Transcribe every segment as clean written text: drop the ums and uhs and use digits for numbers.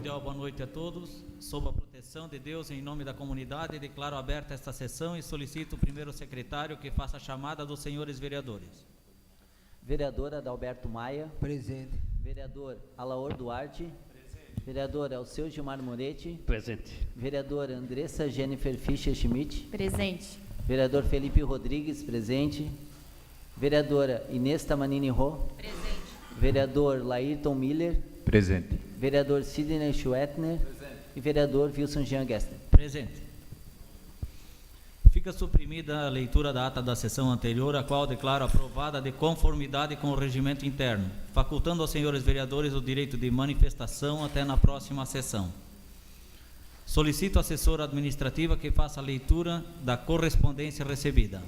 cordial boa noite a todos. Sob a proteção de Deus, em nome da comunidade, declaro aberta esta sessão e solicito o primeiro secretário que faça a chamada dos senhores vereadores. Vereador Adalberto Maia. Presente. Vereador Alaor Duarte. Presente. Vereador Alceu Gilmar Moretti. Presente. Vereadora Andressa Jennifer Fischer Schmidt. Presente. Vereador Felipe Rodrigues, presente. Vereadora Inês Tamanini Rô. Presente. Vereador Laírton Miller. Presente. Vereador Sidney Schwettner. Presente. E vereador Wilson Jean Gessner. Presente. Fica suprimida a leitura da ata da sessão anterior, a qual declaro aprovada de conformidade com o regimento interno, facultando aos senhores vereadores o direito de manifestação até na próxima sessão. Solicito à assessora administrativa que faça a leitura da correspondência recebida.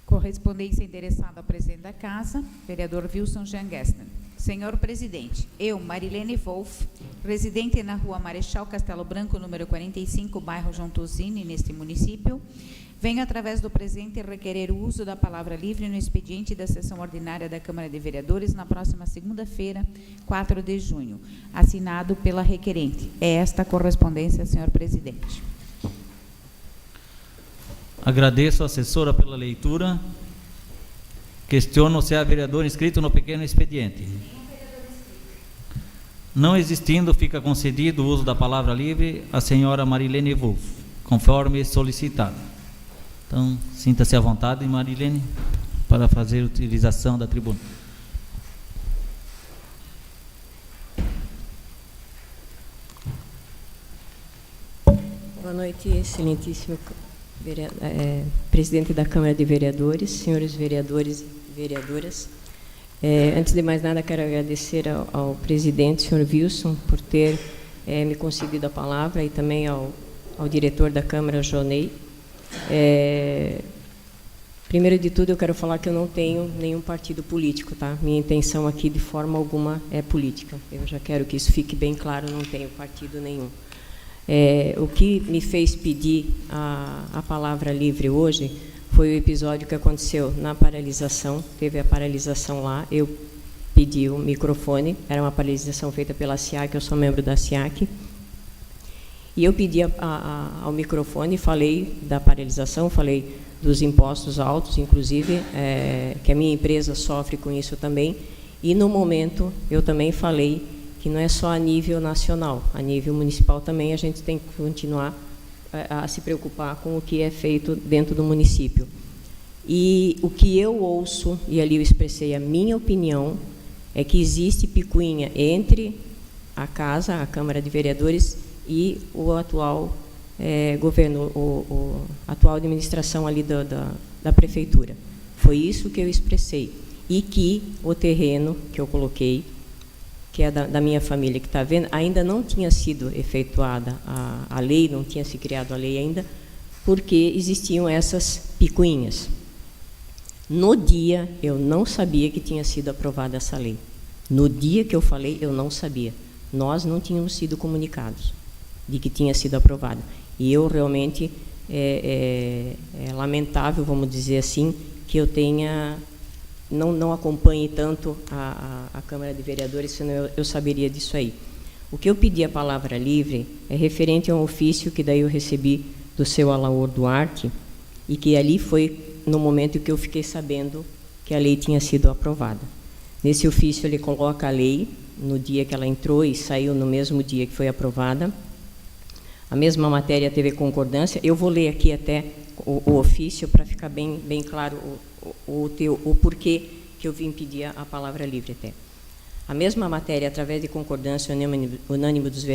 Correspondência endereçada ao presidente da Casa, vereador Wilson Jean Gessner. Senhor presidente, eu, Marilene Wolff, residente na rua Marechal Castelo Branco, número 45, bairro João Tosini, neste município, venho através do presente requerer o uso da palavra livre no expediente da sessão ordinária da Câmara de Vereadores na próxima segunda-feira, 4 de junho, assinado pela requerente. É esta a correspondência, senhor presidente. Agradeço à assessora pela leitura. Questiono se há vereador inscrito no pequeno expediente. Não existindo, fica concedido o uso da palavra livre à senhora Marilene Wolff, conforme solicitado. Então, sinta-se à vontade, Marilene, para fazer utilização da tribuna. Boa noite, excelentíssimo presidente da Câmara de Vereadores, senhores vereadores e vereadoras. Antes de mais nada, quero agradecer ao presidente, senhor Wilson, por ter me concedido a palavra, e também ao diretor da Câmara, Jonei. Primeiro de tudo, eu quero falar que eu não tenho nenhum partido político, tá? Minha intenção aqui, de forma alguma, é política. Eu já quero que isso fique bem claro, não tenho partido nenhum. O que me fez pedir a palavra livre hoje foi o episódio que aconteceu na paralisação. Teve a paralisação lá, eu pedi o microfone, era uma paralisação feita pela SIAC, eu sou membro da SIAC, e eu pedi ao microfone, falei da paralisação, falei dos impostos altos, inclusive, que a minha empresa sofre com isso também, e no momento eu também falei que não é só a nível nacional, a nível municipal também a gente tem que continuar a se preocupar com o que é feito dentro do município. E o que eu ouço, e ali eu expressei a minha opinião, é que existe picuinha entre a Casa, a Câmara de Vereadores, e o atual governo, a atual administração ali da Prefeitura. Foi isso que eu expressei. E que o terreno que eu coloquei, que é da minha família, que está vendo, ainda não tinha sido efetuada a lei, não tinha se criado a lei ainda, porque existiam essas picuinhas. No dia, eu não sabia que tinha sido aprovada essa lei. No dia que eu falei, eu não sabia. Nós não tínhamos sido comunicados de que tinha sido aprovada. E eu realmente, é lamentável, vamos dizer assim, que eu tenha... Não acompanhe tanto a Câmara de Vereadores, senão eu saberia disso aí. O que eu pedi a palavra livre é referente a um ofício que daí eu recebi do seu Alaor Duarte, e que ali foi no momento que eu fiquei sabendo que a lei tinha sido aprovada. Nesse ofício ele coloca a lei no dia que ela entrou e saiu no mesmo dia que foi aprovada. A mesma matéria teve concordância. Eu vou ler aqui até o ofício para ficar bem claro o porquê que eu vim pedir a palavra livre até. A mesma matéria, através de concordância unânime dos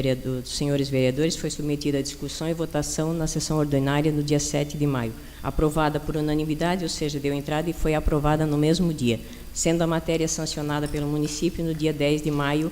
senhores vereadores, foi submetida à discussão e votação na sessão ordinária no dia 7 de maio. Aprovada por unanimidade, ou seja, deu entrada e foi aprovada no mesmo dia, sendo a matéria sancionada pelo município no dia 10 de maio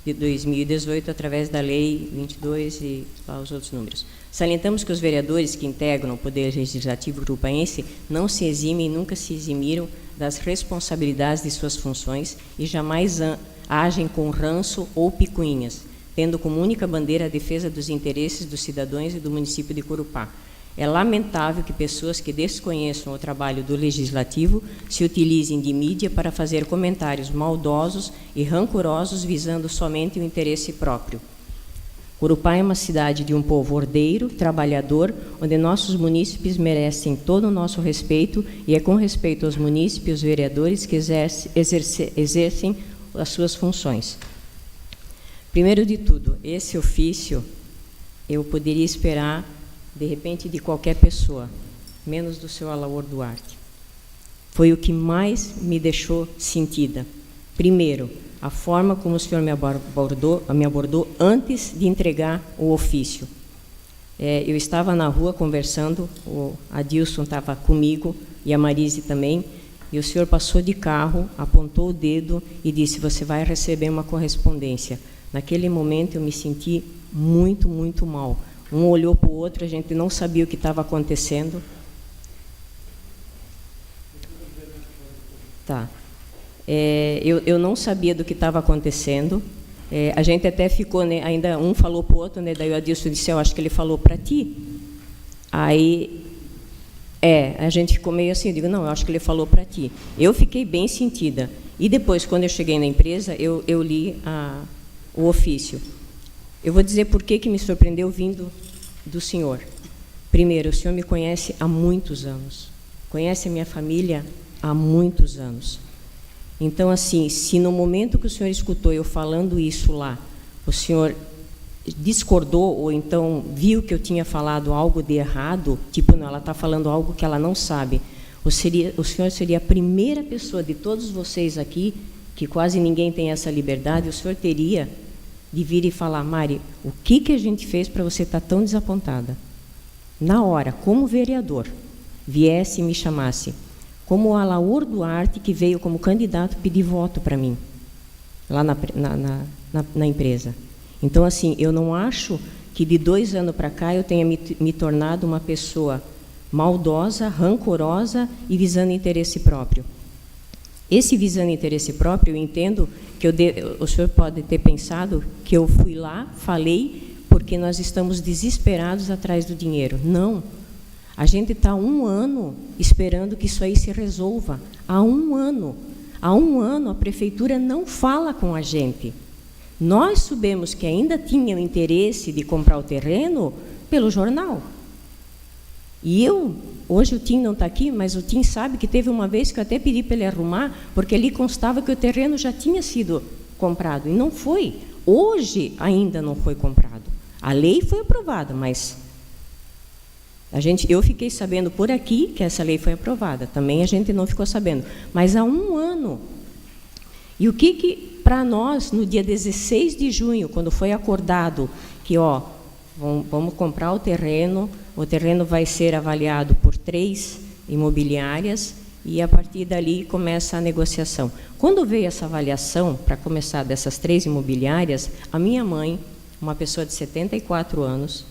de 2018, através da Lei 22 e lá os outros números. Salientamos que os vereadores que integram o Poder Legislativo grupaense não se eximem e nunca se eximiram das responsabilidades de suas funções e jamais agem com ranço ou picuinhas, tendo como única bandeira a defesa dos interesses dos cidadãos e do município de Corupá. É lamentável que pessoas que desconheçam o trabalho do Legislativo se utilizem de mídia para fazer comentários maldosos e rancorosos visando somente o interesse próprio. Urupá é uma cidade de um povo ordeiro, trabalhador, onde nossos munícipes merecem todo o nosso respeito e é com respeito aos munícipes e os vereadores que exercem as suas funções. Primeiro de tudo, esse ofício eu poderia esperar, de repente, de qualquer pessoa, menos do seu Alaor Duarte. Foi o que mais me deixou sentida. Primeiro, a forma como o senhor me abordou antes de entregar o ofício. Eu estava na rua conversando, o Adilson estava comigo e a Marise também, e o senhor passou de carro, apontou o dedo e disse: você vai receber uma correspondência. Naquele momento eu me senti muito, muito mal. Um olhou para o outro, a gente não sabia o que estava acontecendo. Tá. Eu não sabia do que estava acontecendo. A gente até ficou, né, ainda um falou para o outro, né, daí o Adilson disse: eu acho que ele falou para ti. Aí, a gente ficou meio assim, eu digo: não, eu acho que ele falou para ti. Eu fiquei bem sentida. E depois, quando eu cheguei na empresa, eu li o ofício. Eu vou dizer por que me surpreendeu vindo do senhor. Primeiro, o senhor me conhece há muitos anos. Conhece a minha família há muitos anos. Então, assim, se no momento que o senhor escutou eu falando isso lá, o senhor discordou ou então viu que eu tinha falado algo de errado, tipo, não, ela está falando algo que ela não sabe, o senhor seria a primeira pessoa de todos vocês aqui, que quase ninguém tem essa liberdade, o senhor teria de vir e falar: Mari, o que a gente fez para você estar tão desapontada? Na hora, como vereador, viesse e me chamasse, como o Alaor Duarte, que veio como candidato pedir voto para mim, lá na empresa. Então, assim, eu não acho que de 2 anos para cá eu tenha me tornado uma pessoa maldosa, rancorosa e visando interesse próprio. Esse visando interesse próprio, eu entendo que o senhor pode ter pensado que eu fui lá, falei, porque nós estamos desesperados atrás do dinheiro. Não. A gente está há 1 ano esperando que isso aí se resolva. Há 1 ano. Há 1 ano a prefeitura não fala com a gente. Nós soubemos que ainda tinham interesse de comprar o terreno pelo jornal. E hoje o Tim não está aqui, mas o Tim sabe que teve uma vez que eu até pedi para ele arrumar, porque ali constava que o terreno já tinha sido comprado, e não foi. Hoje ainda não foi comprado. A lei foi aprovada, mas eu fiquei sabendo por aqui que essa lei foi aprovada, também a gente não ficou sabendo, mas há 1 ano. E o que para nós, no dia 16 de junho, quando foi acordado que, vamos comprar o terreno vai ser avaliado por 3 imobiliárias e, a partir dali, começa a negociação. Quando veio essa avaliação, para começar dessas 3 imobiliárias, a minha mãe, uma pessoa de 74 anos,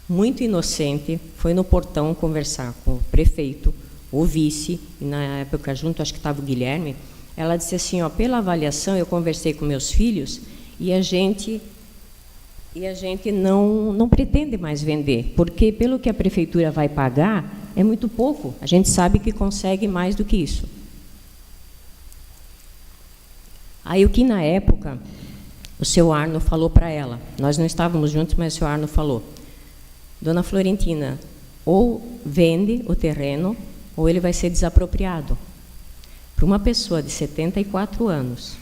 muito inocente, foi no portão conversar com o prefeito, o vice, e na época junto, acho que estava o Guilherme. Ela disse assim: pela avaliação, eu conversei com meus filhos e a gente não pretende mais vender, porque pelo que a prefeitura vai pagar, é muito pouco. A gente sabe que consegue mais do que isso. Aí o que na época o seu Arno falou para ela, nós não estávamos juntos, mas o seu Arno falou: Dona Florentina, ou vende o terreno ou ele vai ser desapropriado. Para uma pessoa de 74 anos,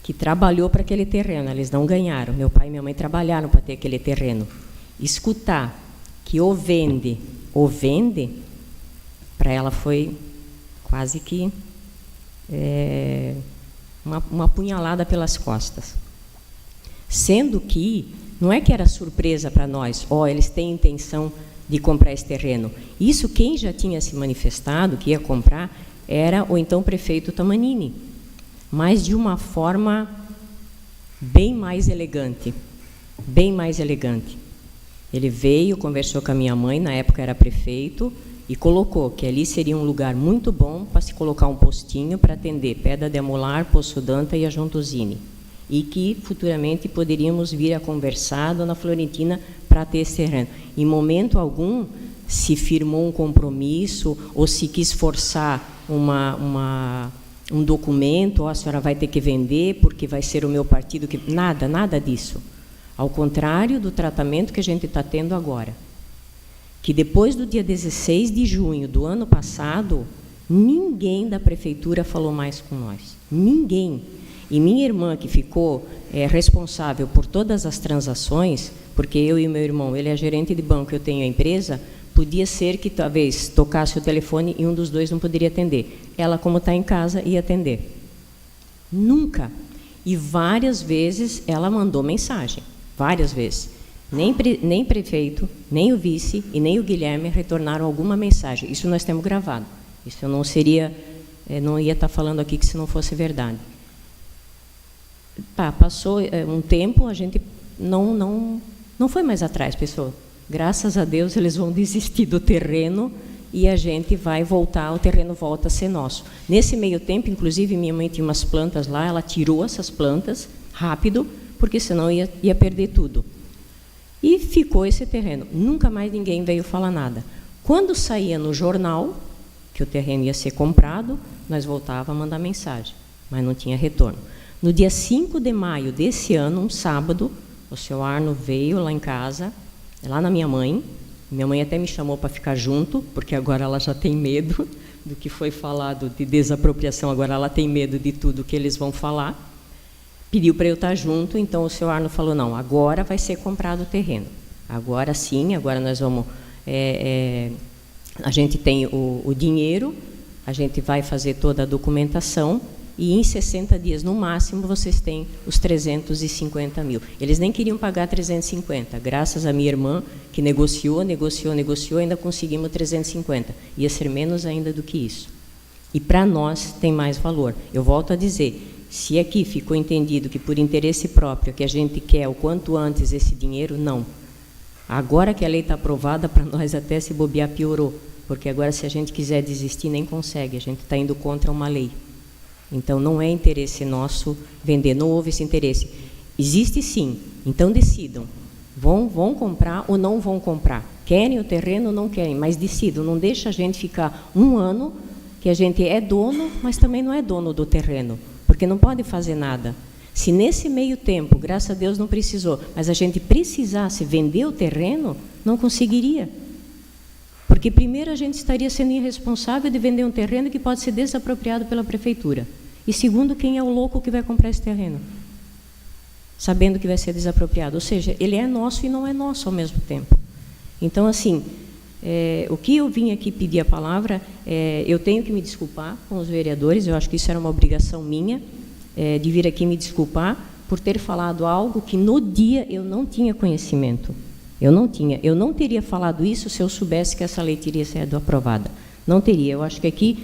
que trabalhou para aquele terreno, eles não ganharam, meu pai e minha mãe trabalharam para ter aquele terreno, escutar que ou vende, para ela foi quase que uma punhalada pelas costas. Sendo que não é que era surpresa para nós, eles têm intenção de comprar esse terreno. Isso quem já tinha se manifestado que ia comprar era o então prefeito Tamanini, mas de uma forma bem mais elegante, bem mais elegante. Ele veio, conversou com a minha mãe, na época era prefeito, e colocou que ali seria um lugar muito bom para se colocar um postinho para atender Pedra de Amolar, Poço Danta e a Jontosini, e que futuramente poderíamos vir a conversar, Dona Florentina, para ter esse terreno. Em momento algum se firmou um compromisso ou se quis forçar um documento, a senhora vai ter que vender porque vai ser o meu partido que... Nada disso. Ao contrário do tratamento que a gente está tendo agora. Que depois do dia 16 de junho do ano passado, ninguém da prefeitura falou mais com nós. Ninguém. E minha irmã, que ficou responsável por todas as transações, porque eu e meu irmão, ele é gerente de banco, eu tenho a empresa, podia ser que talvez tocasse o telefone e um dos dois não poderia atender. Ela, como está em casa, ia atender. Nunca. E várias vezes ela mandou mensagem. Várias vezes. Nem prefeito, nem o vice e nem o Guilherme retornaram alguma mensagem. Isso nós temos gravado. Isso eu não ia estar falando aqui que se não fosse verdade. Tá, passou um tempo, a gente não foi mais atrás, pessoal. Graças a Deus eles vão desistir do terreno e a gente vai voltar, o terreno volta a ser nosso. Nesse meio tempo, inclusive, minha mãe tinha umas plantas lá, ela tirou essas plantas rápido, porque senão ia perder tudo. E ficou esse terreno. Nunca mais ninguém veio falar nada. Quando saía no jornal que o terreno ia ser comprado, nós voltávamos a mandar mensagem, mas não tinha retorno. No dia 5 de maio desse ano, um sábado, o senhor Arno veio lá em casa, lá na minha mãe até me chamou para ficar junto, porque agora ela já tem medo do que foi falado de desapropriação, agora ela tem medo de tudo que eles vão falar. Pediu para eu estar junto, então o senhor Arno falou, não, agora vai ser comprado o terreno. Agora sim, agora nós vamos... a gente tem o dinheiro, a gente vai fazer toda a documentação e em 60 dias, no máximo, vocês têm os 350 mil. Eles nem queriam pagar 350, graças à minha irmã, que negociou, ainda conseguimos 350. Ia ser menos ainda do que isso. E para nós tem mais valor. Eu volto a dizer, se aqui ficou entendido que por interesse próprio, que a gente quer o quanto antes esse dinheiro, não. Agora que a lei está aprovada, para nós até se bobear piorou, porque agora se a gente quiser desistir, nem consegue, a gente está indo contra uma lei. Então, não é interesse nosso vender, não houve esse interesse. Existe sim, então decidam. Vão comprar ou não vão comprar? Querem o terreno ou não querem? Mas decidam, não deixa a gente ficar um ano que a gente é dono, mas também não é dono do terreno, porque não pode fazer nada. Se nesse meio tempo, graças a Deus não precisou, mas a gente precisasse vender o terreno, não conseguiria. Porque primeiro a gente estaria sendo irresponsável de vender um terreno que pode ser desapropriado pela prefeitura. E segundo, quem é o louco que vai comprar esse terreno? Sabendo que vai ser desapropriado. Ou seja, ele é nosso e não é nosso ao mesmo tempo. Então, assim, o que eu vim aqui pedir a palavra, eu tenho que me desculpar com os vereadores, eu acho que isso era uma obrigação minha, de vir aqui me desculpar por ter falado algo que no dia eu não tinha conhecimento. Eu não teria falado isso se eu soubesse que essa lei teria sido aprovada. Não teria. Eu acho que aqui,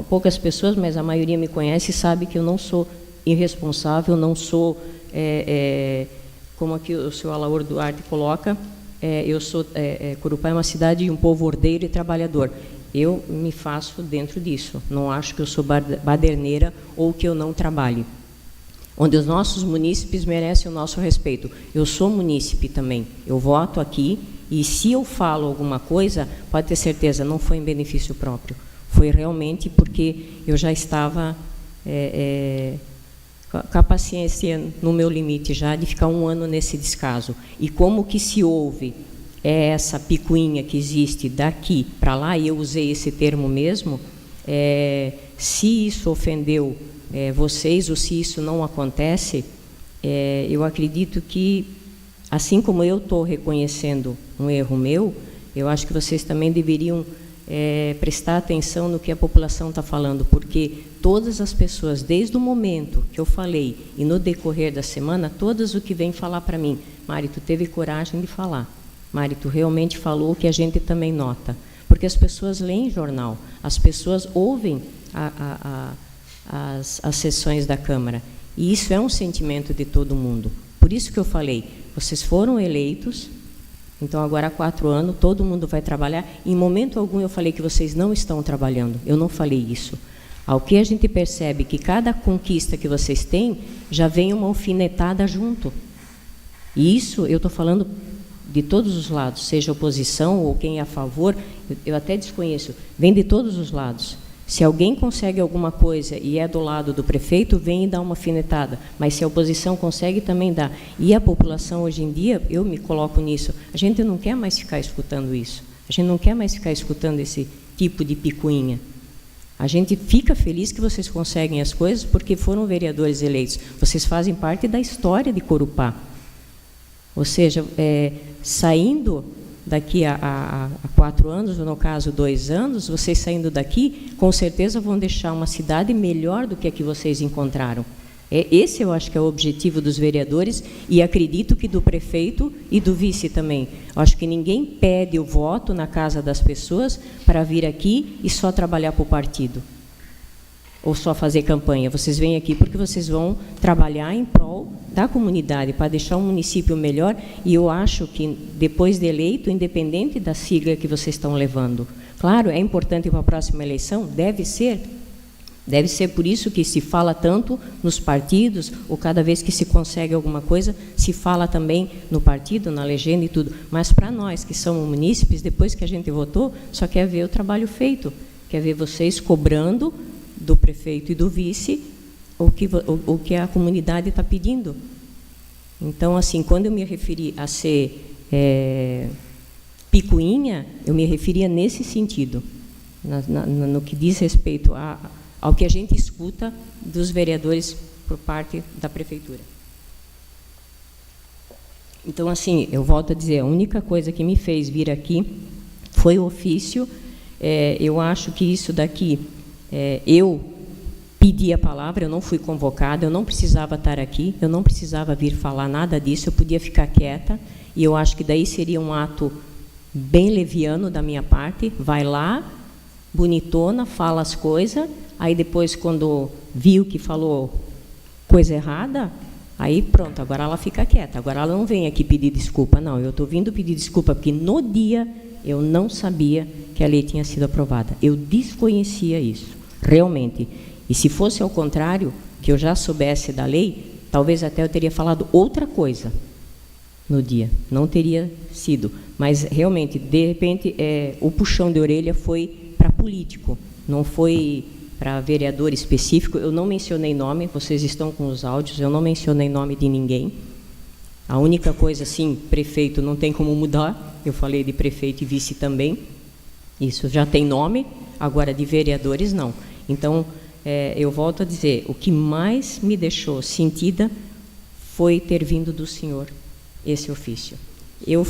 poucas pessoas, mas a maioria me conhece e sabe que eu não sou irresponsável, não sou, como aqui o senhor Alaor Duarte coloca, Corupá é uma cidade e um povo ordeiro e trabalhador. Eu me faço dentro disso. Não acho que eu sou baderneira ou que eu não trabalhe. Onde os nossos munícipes merecem o nosso respeito. Eu sou munícipe também, eu voto aqui e se eu falo alguma coisa, pode ter certeza, não foi em benefício próprio. Foi realmente porque eu já estava com a paciência no meu limite já de ficar um ano nesse descaso. E como que se ouve essa picuinha que existe daqui para lá, e eu usei esse termo mesmo, se isso ofendeu vocês, ou se isso não acontece, eu acredito que, assim como eu estou reconhecendo um erro meu, eu acho que vocês também deveriam prestar atenção no que a população está falando, porque todas as pessoas, desde o momento que eu falei e no decorrer da semana, todas o que vêm falar para mim, Mari, tu teve coragem de falar, Mari, tu realmente falou o que a gente também nota, porque as pessoas leem jornal, as pessoas ouvem as sessões da Câmara, e isso é um sentimento de todo mundo. Por isso que eu falei, vocês foram eleitos, então agora há 4 anos, todo mundo vai trabalhar. Em momento algum eu falei que vocês não estão trabalhando, eu não falei isso. Ao que a gente percebe que cada conquista que vocês têm, já vem uma alfinetada junto. E isso eu estou falando de todos os lados, seja oposição ou quem é a favor, eu até desconheço, vem de todos os lados. Se alguém consegue alguma coisa e é do lado do prefeito, vem e dá uma alfinetada. Mas se a oposição consegue, também dá. E a população, hoje em dia, eu me coloco nisso, a gente não quer mais ficar escutando isso. A gente não quer mais ficar escutando esse tipo de picuinha. A gente fica feliz que vocês conseguem as coisas porque foram vereadores eleitos. Vocês fazem parte da história de Corupá. Ou seja, saindo daqui a 4 anos, ou no caso 2 anos, vocês saindo daqui, com certeza vão deixar uma cidade melhor do que a que vocês encontraram. Esse eu acho que é o objetivo dos vereadores e acredito que do prefeito e do vice também. Eu acho que ninguém pede o voto na casa das pessoas para vir aqui e só trabalhar para o partido. Ou só fazer campanha. Vocês vêm aqui porque vocês vão trabalhar em prol da comunidade, para deixar o município melhor, e eu acho que, depois de eleito, independente da sigla que vocês estão levando, claro, é importante para a próxima eleição, deve ser por isso que se fala tanto nos partidos, ou cada vez que se consegue alguma coisa, se fala também no partido, na legenda e tudo, mas para nós que somos munícipes, depois que a gente votou, só quer ver o trabalho feito, quer ver vocês cobrando do prefeito e do vice o que a comunidade está pedindo. Então, assim, quando eu me referi a ser picuinha, eu me referia nesse sentido, no que diz respeito ao que a gente escuta dos vereadores por parte da prefeitura. Então, assim, eu volto a dizer, a única coisa que me fez vir aqui foi o ofício. Eu acho que isso daqui, eu pedi a palavra, eu não fui convocada, eu não precisava estar aqui, eu não precisava vir falar nada disso, eu podia ficar quieta, e eu acho que daí seria um ato bem leviano da minha parte, vai lá, bonitona, fala as coisas, aí depois, quando viu que falou coisa errada, aí pronto, agora ela fica quieta, agora ela não vem aqui pedir desculpa, não, eu estou vindo pedir desculpa porque no dia eu não sabia que a lei tinha sido aprovada, eu desconhecia isso, realmente. E se fosse ao contrário, que eu já soubesse da lei, talvez até eu teria falado outra coisa no dia, não teria sido. Mas, realmente, de repente, o puxão de orelha foi para político, não foi para vereador específico. Eu não mencionei nome, vocês estão com os áudios, eu não mencionei nome de ninguém. A única coisa, sim, prefeito não tem como mudar, eu falei de prefeito e vice também, isso já tem nome, agora de vereadores não. Então, eu volto a dizer, o que mais me deixou sentida foi ter vindo do senhor esse ofício. Eu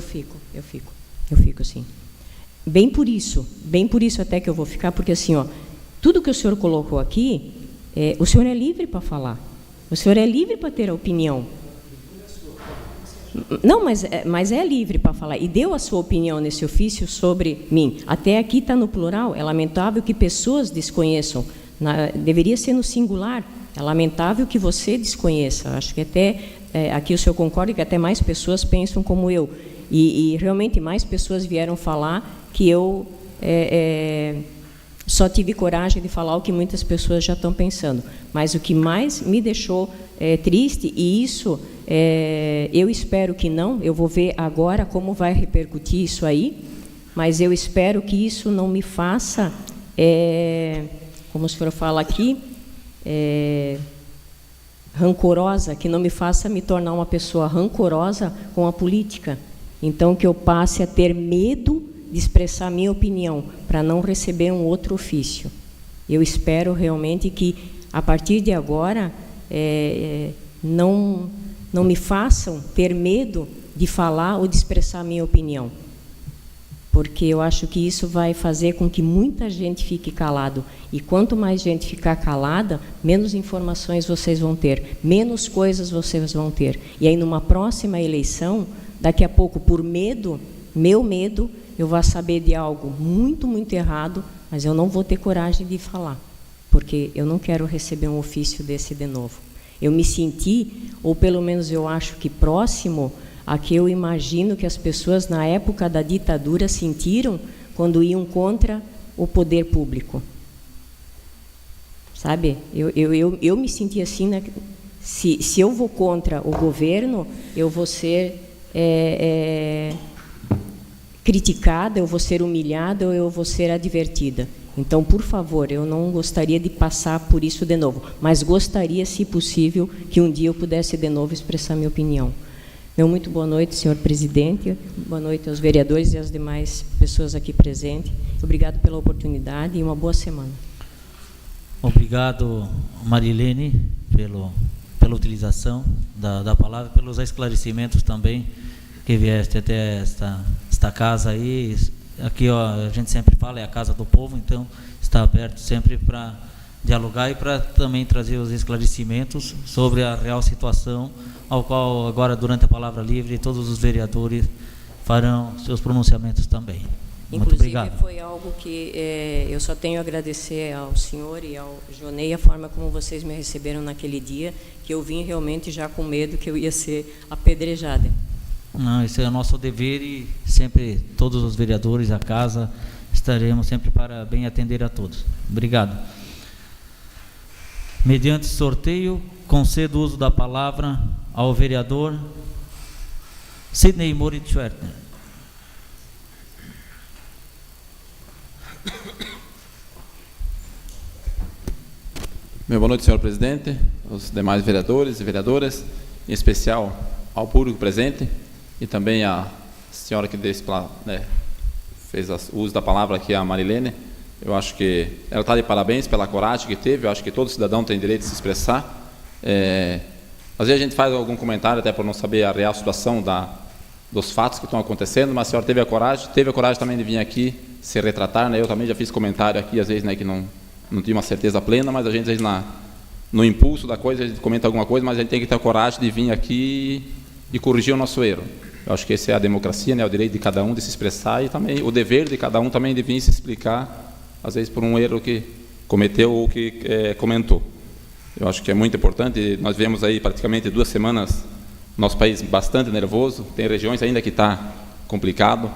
fico sim. Bem por isso até que eu vou ficar, porque assim, ó, tudo que o senhor colocou aqui, o senhor é livre para falar, o senhor é livre para ter a opinião. Não, mas é livre para falar. E deu a sua opinião nesse ofício sobre mim. Até aqui está no plural. É lamentável que pessoas desconheçam. Deveria ser no singular. É lamentável que você desconheça. Acho que até, aqui o senhor concorda que até mais pessoas pensam como eu. E realmente mais pessoas vieram falar que eu só tive coragem de falar o que muitas pessoas já estão pensando. Mas o que mais me deixou triste, e isso... eu espero que não, eu vou ver agora como vai repercutir isso aí, mas eu espero que isso não me faça, como o senhor fala aqui, rancorosa, que não me faça me tornar uma pessoa rancorosa com a política. Então, que eu passe a ter medo de expressar minha opinião, para não receber um outro ofício. Eu espero realmente que, a partir de agora, não me façam ter medo de falar ou de expressar a minha opinião, porque eu acho que isso vai fazer com que muita gente fique calado, e quanto mais gente ficar calada, menos informações vocês vão ter, menos coisas vocês vão ter, e aí numa próxima eleição, daqui a pouco, por medo, meu medo, eu vou saber de algo muito, muito errado, mas eu não vou ter coragem de falar, porque eu não quero receber um ofício desse de novo. Eu me senti, ou pelo menos eu acho que próximo a que eu imagino que as pessoas na época da ditadura sentiram quando iam contra o poder público. Sabe? Eu me senti assim Se eu vou contra o governo, eu vou ser criticada, eu vou ser humilhada, ou eu vou ser advertida. Então, por favor, eu não gostaria de passar por isso de novo, mas gostaria, se possível, que um dia eu pudesse de novo expressar minha opinião. Meu muito boa noite, senhor presidente, boa noite aos vereadores e às demais pessoas aqui presentes. Obrigado pela oportunidade e uma boa semana. Obrigado, Marilene, pela utilização da palavra, pelos esclarecimentos também que vieste até esta casa aí. Aqui, ó, a gente sempre fala, é a casa do povo, então está aberto sempre para dialogar e para também trazer os esclarecimentos sobre a real situação, ao qual agora, durante a palavra livre, todos os vereadores farão seus pronunciamentos também. Muito obrigado. Inclusive, foi algo que eu só tenho a agradecer ao senhor e ao Jonei a forma como vocês me receberam naquele dia, que eu vim realmente já com medo que eu ia ser apedrejada. Não, esse é o nosso dever e sempre todos os vereadores, a casa, estaremos sempre para bem atender a todos. Obrigado. Mediante sorteio, concedo o uso da palavra ao vereador Sidney Moritz Schwertner. Boa noite, senhor presidente, os demais vereadores e vereadoras, em especial ao público presente e também a senhora que fez o uso da palavra aqui, a Marilene. Eu acho que ela está de parabéns pela coragem que teve. Eu acho que todo cidadão tem direito de se expressar. Às vezes a gente faz algum comentário até por não saber a real situação dos fatos que estão acontecendo, mas a senhora teve a coragem também de vir aqui se retratar, né? Eu também já fiz comentário aqui, às vezes, né, que não tinha uma certeza plena, mas a gente, às vezes, no impulso da coisa, a gente comenta alguma coisa, mas a gente tem que ter a coragem de vir aqui e corrigir o nosso erro. Eu acho que essa é a democracia, né? O direito de cada um de se expressar e também o dever de cada um também de vir se explicar, às vezes por um erro que cometeu ou que comentou. Eu acho que é muito importante. Nós vemos aí praticamente 2 semanas nosso país bastante nervoso, tem regiões ainda que está complicado,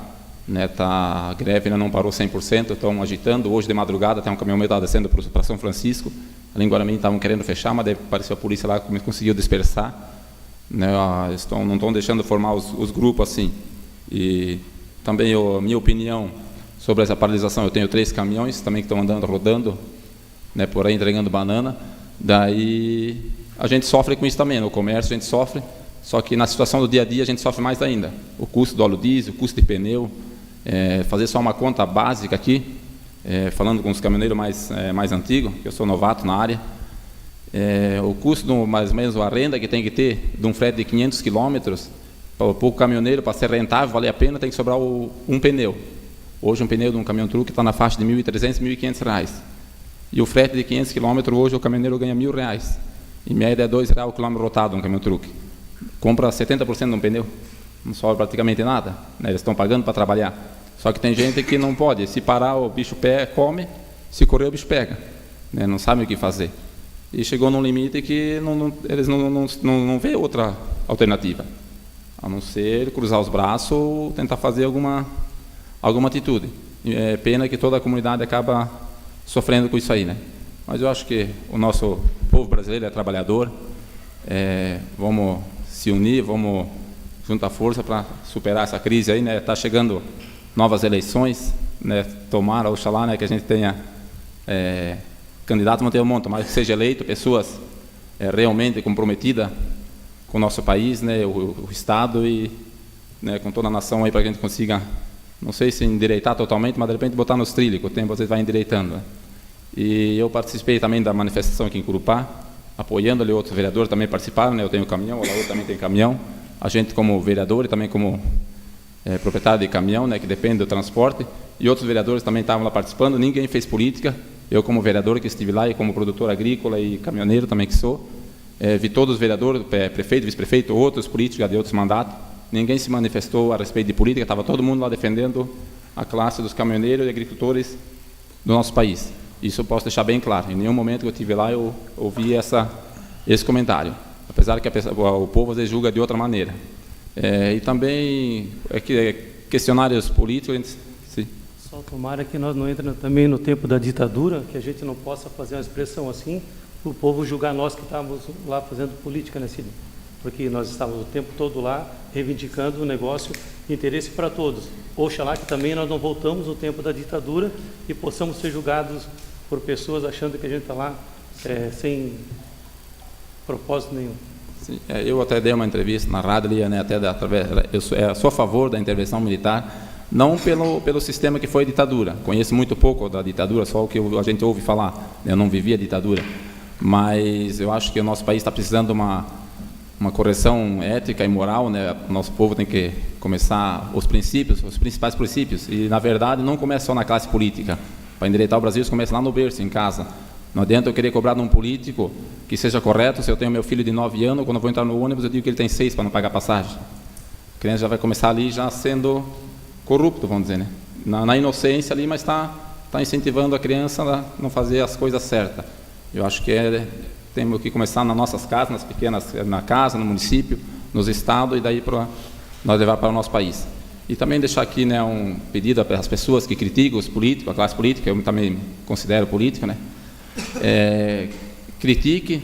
né? A greve ainda não parou 100%, estão agitando. Hoje de madrugada até um caminhão estava descendo para São Francisco, ali em Guaramirim estavam querendo fechar, mas apareceu a polícia lá que conseguiu dispersar, né? Não estão deixando formar os grupos assim. E também a minha opinião sobre essa paralisação, eu tenho 3 caminhões também que estão andando, rodando, né, por aí entregando banana. Daí a gente sofre com isso também, no comércio a gente sofre, só que na situação do dia a dia a gente sofre mais ainda. O custo do óleo diesel, o custo de pneu, fazer só uma conta básica aqui, falando com os caminhoneiros mais antigos, que eu sou novato na área, o custo, mais ou menos a renda que tem que ter de um frete de 500 quilômetros, para o caminhoneiro, para ser rentável, valer a pena, tem que sobrar um pneu. Hoje um pneu de um caminhão-truque está na faixa de R$ 1.300, R$ 1.500. E o frete de 500 km hoje o caminhoneiro ganha R$ 1.000. Em média é R$ 2,00 o quilômetro rotado um caminhão-truque. Compra 70% de um pneu, não sobra praticamente nada, né? Eles estão pagando para trabalhar. Só que tem gente que não pode, se parar o bicho come, se correr o bicho pega, né? Não sabe o que fazer. E chegou num limite que eles não vê outra alternativa, a não ser cruzar os braços ou tentar fazer alguma atitude. É pena que toda a comunidade acaba sofrendo com isso aí, né? Mas eu acho que o nosso povo brasileiro é trabalhador, vamos se unir, vamos juntar força para superar essa crise aí, né? Está chegando novas eleições, né? Tomara, oxalá, né, que a gente tenha candidato, não tem um monte, mas que seja eleito pessoas realmente comprometidas com o nosso país, né? O Estado e, né, com toda a nação aí, para que a gente consiga, não sei se endireitar totalmente, mas de repente botar nos trilhos, com o tempo vocês vai endireitando, né? E eu participei também da manifestação aqui em Curupá, apoiando ali outros vereadores também participaram, né? Eu tenho caminhão, o Laú também tem caminhão, a gente como vereador e também como proprietário de caminhão, né, que depende do transporte, e outros vereadores também estavam lá participando. Ninguém fez política, eu como vereador que estive lá e como produtor agrícola e caminhoneiro também que sou, vi todos os vereadores, prefeito, vice-prefeito, outros políticos de outros mandatos, ninguém se manifestou a respeito de política, estava todo mundo lá defendendo a classe dos caminhoneiros e agricultores do nosso país. Isso eu posso deixar bem claro. Em nenhum momento que eu estive lá eu ouvi esse comentário, apesar que o povo às vezes julga de outra maneira. E também questionários políticos. Sim. Só tomara que nós não entremos também no tempo da ditadura, que a gente não possa fazer uma expressão assim, o povo julgar nós que estávamos lá fazendo política, né, Cid? Porque nós estávamos o tempo todo lá reivindicando o negócio de interesse para todos. Oxalá que também nós não voltamos ao tempo da ditadura e possamos ser julgados por pessoas achando que a gente está lá sem propósito nenhum. Sim, eu até dei uma entrevista na rádio ali, né, eu sou a favor da intervenção militar, não pelo sistema que foi a ditadura. Conheço muito pouco da ditadura, só o que a gente ouve falar. Eu não vivi a ditadura, mas eu acho que o nosso país está precisando de uma correção ética e moral, né? O nosso povo tem que começar os principais princípios, e na verdade não começa só na classe política. Para endireitar o Brasil, isso começa lá no berço, em casa. Não adianta eu querer cobrar de um político que seja correto. Se eu tenho meu filho de 9 anos, quando eu vou entrar no ônibus, eu digo que ele tem 6 para não pagar passagem. A criança já vai começar ali já sendo corrupto, vamos dizer, né? Na inocência ali, mas está incentivando a criança a não fazer as coisas certas. Eu acho que temos que começar nas nossas casas, nas pequenas, na casa, no município, nos estados, e daí nós levar para o nosso país. E também deixar aqui, né, um pedido às pessoas que criticam os políticos, a classe política, eu também me considero político, né? Critique,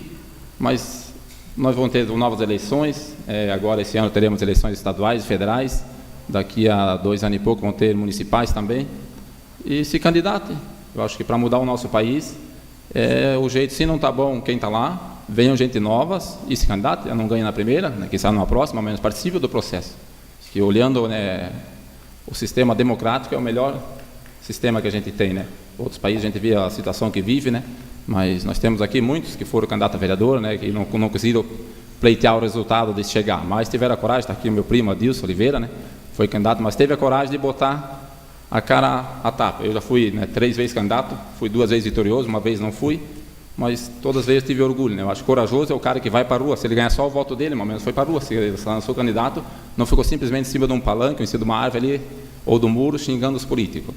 mas nós vamos ter novas eleições. Agora, esse ano, teremos eleições estaduais e federais. Daqui a 2 anos e pouco vão ter municipais também. E se candidate. Eu acho que para mudar o nosso país, o jeito, se não está bom quem está lá, venham gente novas e se candidate. Eu não ganho na primeira, né, quem sabe numa próxima, mas participe do processo. Que olhando, né, o sistema democrático é o melhor sistema que a gente tem, né? Outros países a gente vê a situação que vive, né? Mas nós temos aqui muitos que foram candidatos a vereador, né? Que não conseguiram pleitear o resultado de chegar, mas tiveram a coragem. Está aqui o meu primo Adilson Oliveira, né? Foi candidato, mas teve a coragem de botar a cara a tapa. Eu já fui, né, 3 vezes candidato, fui 2 vezes vitorioso, uma vez não fui, mas todas as vezes tive orgulho, né? Eu acho que corajoso é o cara que vai para a rua. Se ele ganhar só o voto dele, mas menos foi para a rua. Se ele lançou candidato, não ficou simplesmente em cima de um palanque, em cima de uma árvore ali, ou do muro, xingando os políticos.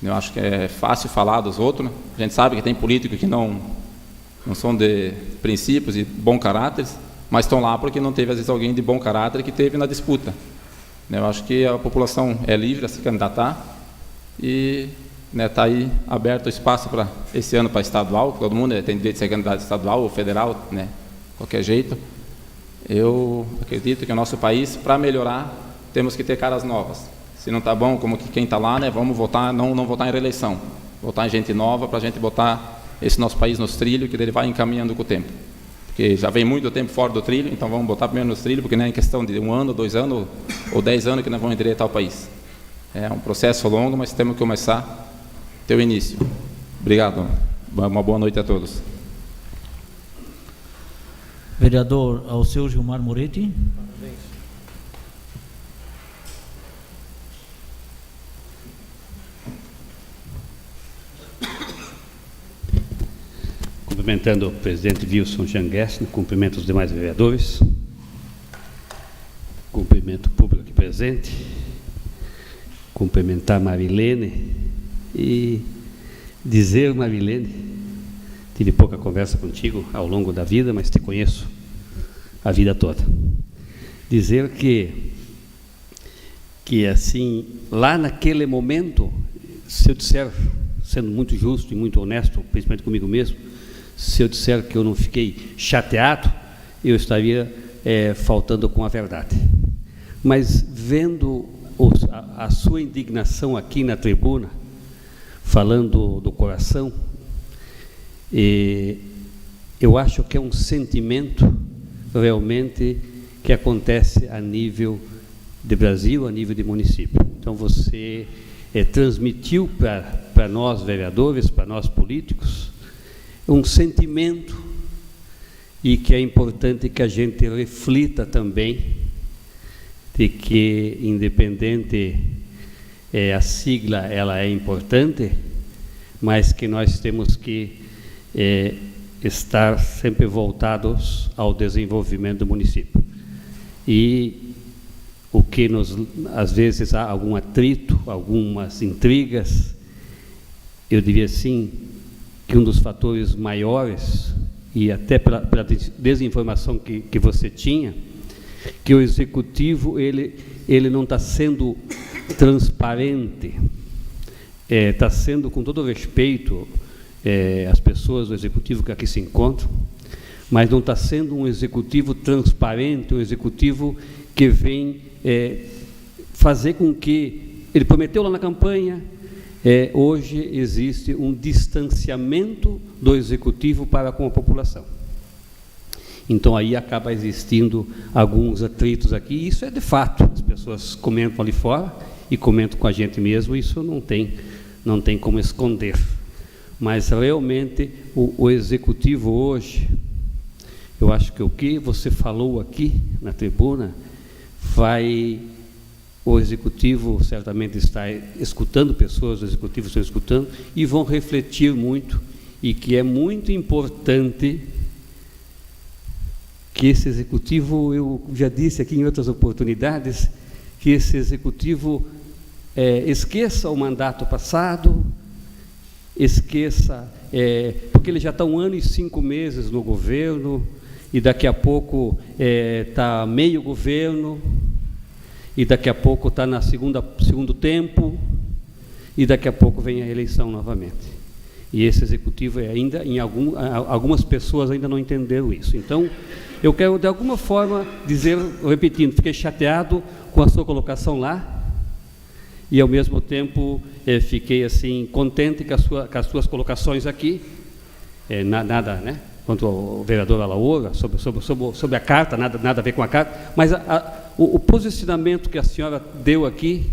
Eu acho que é fácil falar dos outros, né? A gente sabe que tem políticos que não são de princípios e bom caráter, mas estão lá porque não teve, às vezes, alguém de bom caráter que teve na disputa. Eu acho que a população é livre a se candidatar e, né, está aí aberto o espaço para esse ano para estadual. Todo mundo tem direito de ser candidato estadual ou federal, né, qualquer jeito. Eu acredito que o nosso país, para melhorar, temos que ter caras novas. Se não está bom, como que quem está lá, né, vamos votar, não votar em reeleição, votar em gente nova para a gente botar esse nosso país nos trilhos, que ele vai encaminhando com o tempo. Porque já vem muito tempo fora do trilho, então vamos botar primeiro nos trilhos, porque não é em questão de 1 ano, 2 anos ou 10 anos que nós vamos endireitar o país. É um processo longo, mas temos que começar a ter o início. Obrigado. Uma boa noite a todos. Vereador Alceu Gilmar Moretti. Cumprimentando o presidente Wilson Jean Gessner, cumprimento os demais vereadores, cumprimento o público aqui presente, cumprimentar Marilene e dizer, Marilene, tive pouca conversa contigo ao longo da vida, mas te conheço a vida toda. Dizer que assim, lá naquele momento, se eu disser, sendo muito justo e muito honesto, principalmente comigo mesmo, se eu disser que eu não fiquei chateado, eu estaria faltando com a verdade. Mas vendo a sua indignação aqui na tribuna, falando do coração, eu acho que é um sentimento realmente que acontece a nível de Brasil, a nível de município. Então você transmitiu para nós vereadores, para nós políticos, um sentimento, e que é importante que a gente reflita também de que, independente, a sigla ela é importante, mas que nós temos que estar sempre voltados ao desenvolvimento do município. E o que às vezes há algum atrito, algumas intrigas, eu diria assim, que um dos fatores maiores, e até pela desinformação que você tinha, que o executivo ele não está sendo transparente, está sendo, com todo respeito, as pessoas do executivo que aqui se encontram, mas não está sendo um executivo transparente, um executivo que vem fazer com que ele prometeu lá na campanha. Hoje existe um distanciamento do executivo para com a população. Então aí acaba existindo alguns atritos aqui, e isso é de fato, as pessoas comentam ali fora e comentam com a gente mesmo, isso não tem como esconder. Mas realmente o executivo hoje, eu acho que o que você falou aqui na tribuna, o executivo certamente está escutando, pessoas do executivo estão escutando e vão refletir muito, e que é muito importante que esse executivo, eu já disse aqui em outras oportunidades, que esse executivo esqueça o mandato passado, esqueça, porque ele já está 1 ano e 5 meses no governo, e daqui a pouco está meio governo, e daqui a pouco está na segundo tempo, e daqui a pouco vem a eleição novamente. E esse executivo ainda, algumas pessoas ainda não entenderam isso. Então, eu quero de alguma forma dizer, repetindo, fiquei chateado com a sua colocação lá, e ao mesmo tempo fiquei assim contente com as suas colocações aqui, nada, né? Quanto ao vereador Alaoura, sobre a carta, nada a ver com a carta, mas o posicionamento que a senhora deu aqui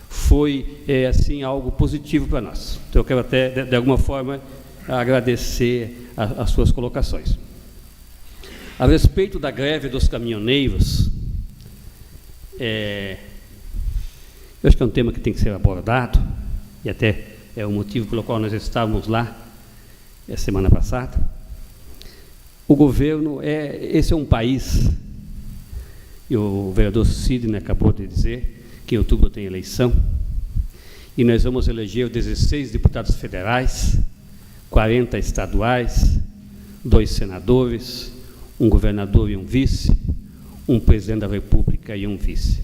foi assim, algo positivo para nós. Então eu quero até, de alguma forma, agradecer as suas colocações. A respeito da greve dos caminhoneiros, eu acho que é um tema que tem que ser abordado, e até é o motivo pelo qual nós estávamos lá semana passada. O governo, esse é um país, e o vereador Sidney acabou de dizer que em outubro tem eleição, e nós vamos eleger 16 deputados federais, 40 estaduais, 2 senadores, um governador e um vice, um presidente da República e um vice.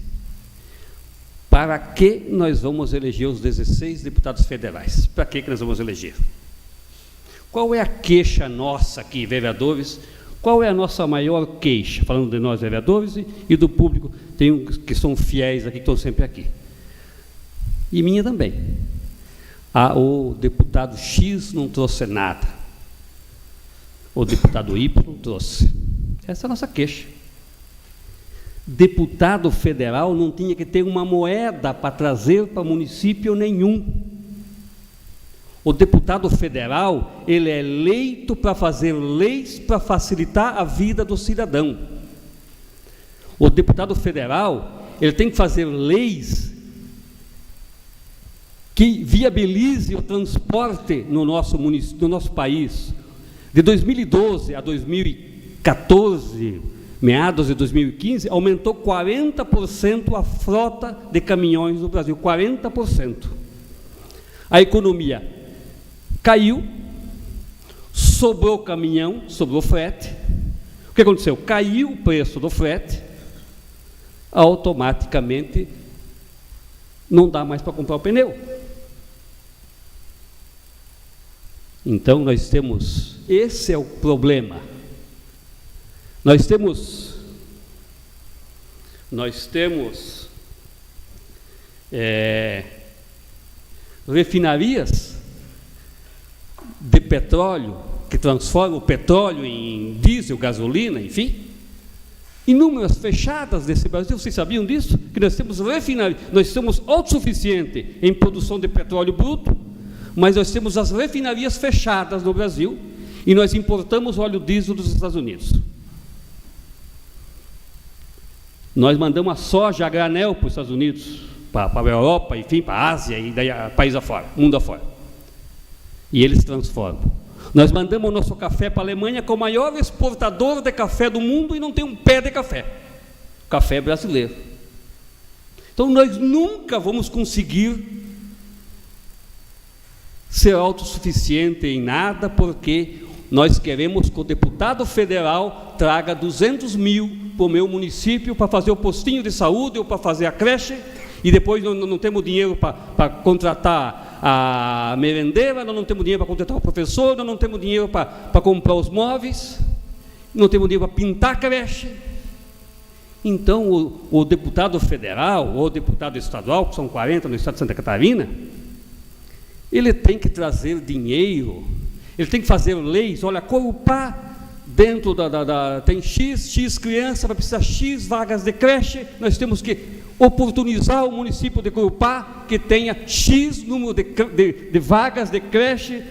Para que nós vamos eleger os 16 deputados federais? Para que nós vamos eleger? Qual é a queixa nossa aqui, vereadores? Qual é a nossa maior queixa? Falando de nós, vereadores, e do público, tem uns que são fiéis aqui, que estão sempre aqui. E minha também. O deputado X não trouxe nada. O deputado Y trouxe. Essa é a nossa queixa. Deputado federal não tinha que ter uma moeda para trazer para município nenhum. O deputado federal, ele é eleito para fazer leis para facilitar a vida do cidadão. O deputado federal, ele tem que fazer leis que viabilize o transporte no nosso país. De 2012 a 2014, meados de 2015, aumentou 40% a frota de caminhões no Brasil, 40%. A economia caiu, sobrou caminhão, sobrou frete. O que aconteceu? Caiu o preço do frete, automaticamente não dá mais para comprar o pneu. Então nós temos, esse é o problema. Nós temos refinarias de petróleo, que transforma o petróleo em diesel, gasolina, enfim, inúmeras fechadas nesse Brasil. Vocês sabiam disso? Que nós temos refinarias, nós somos autossuficientes em produção de petróleo bruto, mas nós temos as refinarias fechadas no Brasil, e nós importamos óleo diesel dos Estados Unidos. Nós mandamos a soja a granel para os Estados Unidos, para a Europa, enfim, para a Ásia e daí país afora, mundo afora. E eles transformam. Nós mandamos o nosso café para a Alemanha, que é o maior exportador de café do mundo, e não tem um pé de café. Café brasileiro. Então nós nunca vamos conseguir ser autossuficiente em nada, porque nós queremos que o deputado federal traga 200 mil para o meu município para fazer o postinho de saúde ou para fazer a creche, e depois não temos dinheiro para contratar a merendeira, nós não temos dinheiro para contratar o professor, nós não temos dinheiro para comprar os móveis, não temos dinheiro para pintar a creche. Então, o deputado federal ou o deputado estadual, que são 40 no estado de Santa Catarina, ele tem que trazer dinheiro, ele tem que fazer leis. Olha, Corupá, dentro tem X criança, vai precisar X vagas de creche, nós temos que oportunizar o município de Corupá que tenha X número de vagas de creche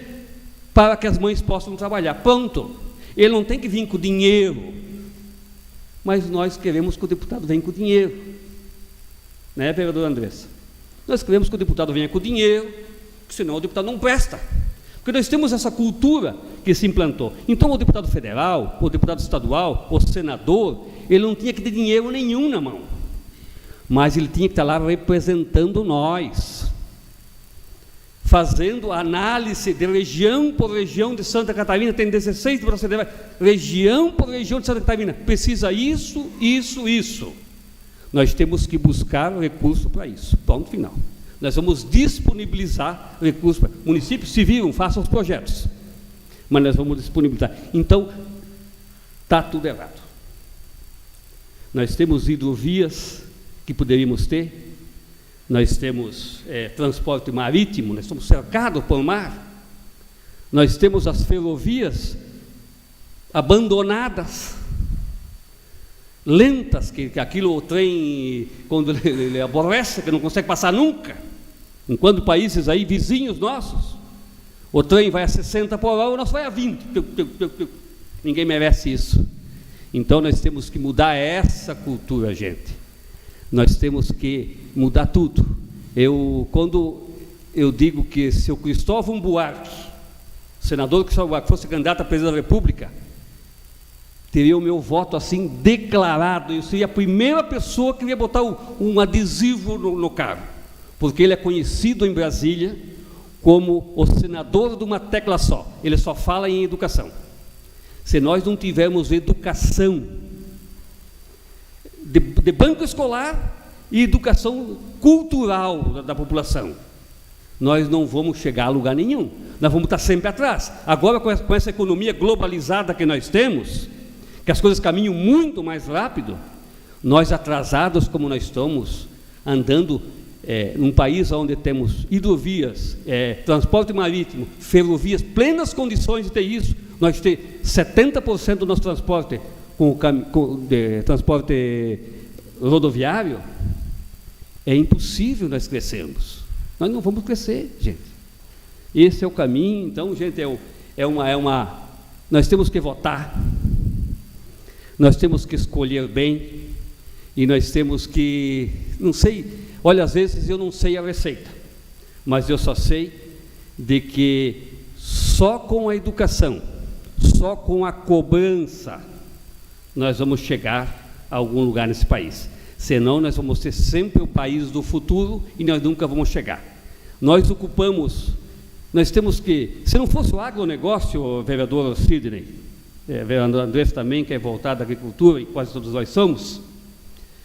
para que as mães possam trabalhar. Pronto. Ele não tem que vir com dinheiro, mas nós queremos que o deputado venha com dinheiro, né, vereadora Andressa? Nós queremos que o deputado venha com dinheiro, senão o deputado não presta, porque nós temos essa cultura que se implantou. Então o deputado federal, o deputado estadual, o senador, ele não tinha que ter dinheiro nenhum na mão, mas ele tinha que estar lá representando nós, fazendo análise de região por região de Santa Catarina. Tem 16 procedimentos, região por região de Santa Catarina, precisa isso. Nós temos que buscar recurso para isso, ponto final. Nós vamos disponibilizar recursos. Municípios se viram, façam os projetos, mas nós vamos disponibilizar. Então, está tudo errado. Nós temos hidrovias que poderíamos ter, nós temos transporte marítimo, nós estamos cercados por mar, nós temos as ferrovias abandonadas, lentas, que aquilo, o trem, quando ele aborrece, que não consegue passar nunca, enquanto países aí, vizinhos nossos, o trem vai a 60 por hora, o nosso vai a 20, ninguém merece isso. Então nós temos que mudar essa cultura, gente. Nós temos que mudar tudo. Quando eu digo que se o Cristóvão Buarque, senador Cristóvão Buarque, fosse candidato a presidente da República, teria o meu voto assim declarado. Eu seria a primeira pessoa que ia botar um adesivo no carro, porque ele é conhecido em Brasília como o senador de uma tecla só. Ele só fala em educação. Se nós não tivermos educação de banco escolar e educação cultural da população, nós não vamos chegar a lugar nenhum, nós vamos estar sempre atrás. Agora, com essa economia globalizada que nós temos, que as coisas caminham muito mais rápido, nós atrasados como nós estamos, andando num país onde temos hidrovias, transporte marítimo, ferrovias, plenas condições de ter isso, nós ter 70% do nosso transporte de transporte rodoviário, é impossível nós crescermos. Nós não vamos crescer, gente. Esse é o caminho. Então, gente, nós temos que votar, nós temos que escolher bem, e nós temos que, não sei, olha, às vezes eu não sei a receita, mas eu só sei de que só com a educação, só com a cobrança, nós vamos chegar a algum lugar nesse país. Senão nós vamos ser sempre o país do futuro e nós nunca vamos chegar. Nós temos que, se não fosse o agronegócio, vereador Sidney, vereador Andrés também, que é voltado à agricultura, e quase todos nós somos,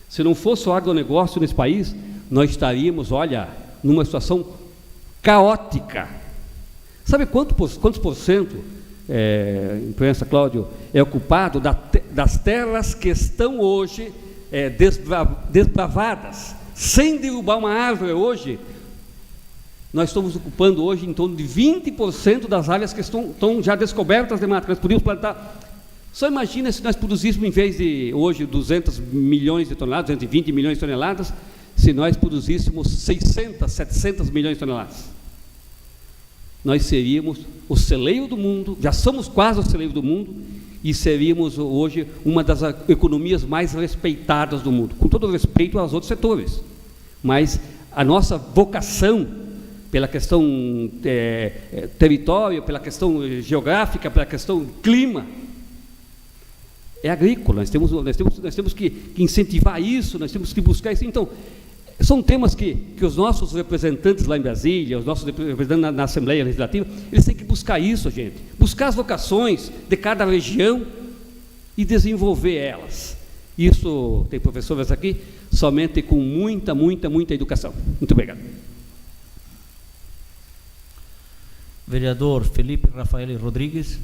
se não fosse o agronegócio nesse país, nós estaríamos, olha, numa situação caótica. Sabe quantos por cento, imprensa, Cláudio, é ocupado das terras que estão hoje desbravadas, sem derrubar uma árvore hoje? Nós estamos ocupando hoje em torno de 20% das áreas que estão já descobertas de mata. Nós podíamos plantar. Só imagina se nós produzíssemos, em vez de hoje 200 milhões de toneladas, 220 milhões de toneladas, se nós produzíssemos 600, 700 milhões de toneladas. Nós seríamos o celeiro do mundo, já somos quase o celeiro do mundo, e seríamos hoje uma das economias mais respeitadas do mundo, com todo respeito aos outros setores. Mas a nossa vocação, pela questão território, pela questão geográfica, pela questão clima, é agrícola. Nós temos que incentivar isso, nós temos que buscar isso. Então, são temas que os nossos representantes lá em Brasília, os nossos representantes na Assembleia Legislativa, eles têm que buscar isso, gente. Buscar as vocações de cada região e desenvolver elas. Isso, tem professoras aqui, somente com muita educação. Muito obrigado. Vereador Felipe Rafael Rodrigues.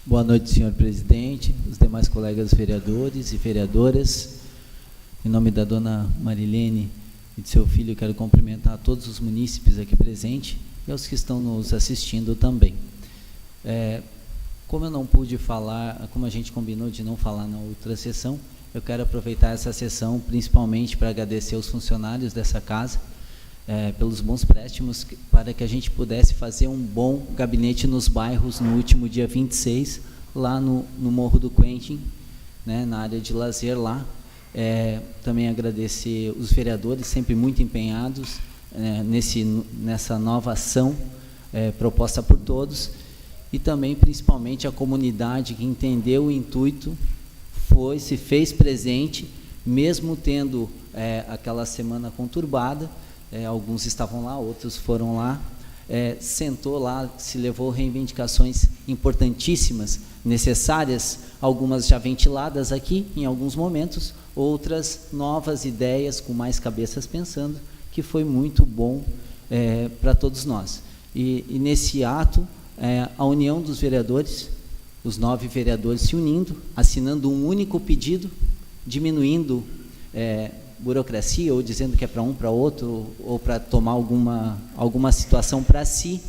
Boa noite, senhor presidente, os demais colegas vereadores e vereadoras. Em nome da dona Marilene e de seu filho, quero cumprimentar a todos os munícipes aqui presentes e aos que estão nos assistindo também. Como eu não pude falar, como a gente combinou de não falar na outra sessão, eu quero aproveitar essa sessão principalmente para agradecer aos funcionários dessa casa pelos bons préstimos, para que a gente pudesse fazer um bom gabinete nos bairros no último dia 26, lá no Morro do Quentin, né, na área de lazer lá. Também agradecer os vereadores, sempre muito empenhados nessa nova ação proposta por todos, e também principalmente a comunidade que entendeu o intuito, se fez presente, mesmo tendo aquela semana conturbada. Alguns estavam lá, outros foram lá, sentou lá, se levou reivindicações importantíssimas, necessárias, algumas já ventiladas aqui em alguns momentos, outras novas ideias com mais cabeças pensando, que foi muito bom para todos nós. E nesse ato, a união dos vereadores, os 9 vereadores se unindo, assinando um único pedido, diminuindo burocracia, ou dizendo que é para um, para outro, ou para tomar alguma situação para si,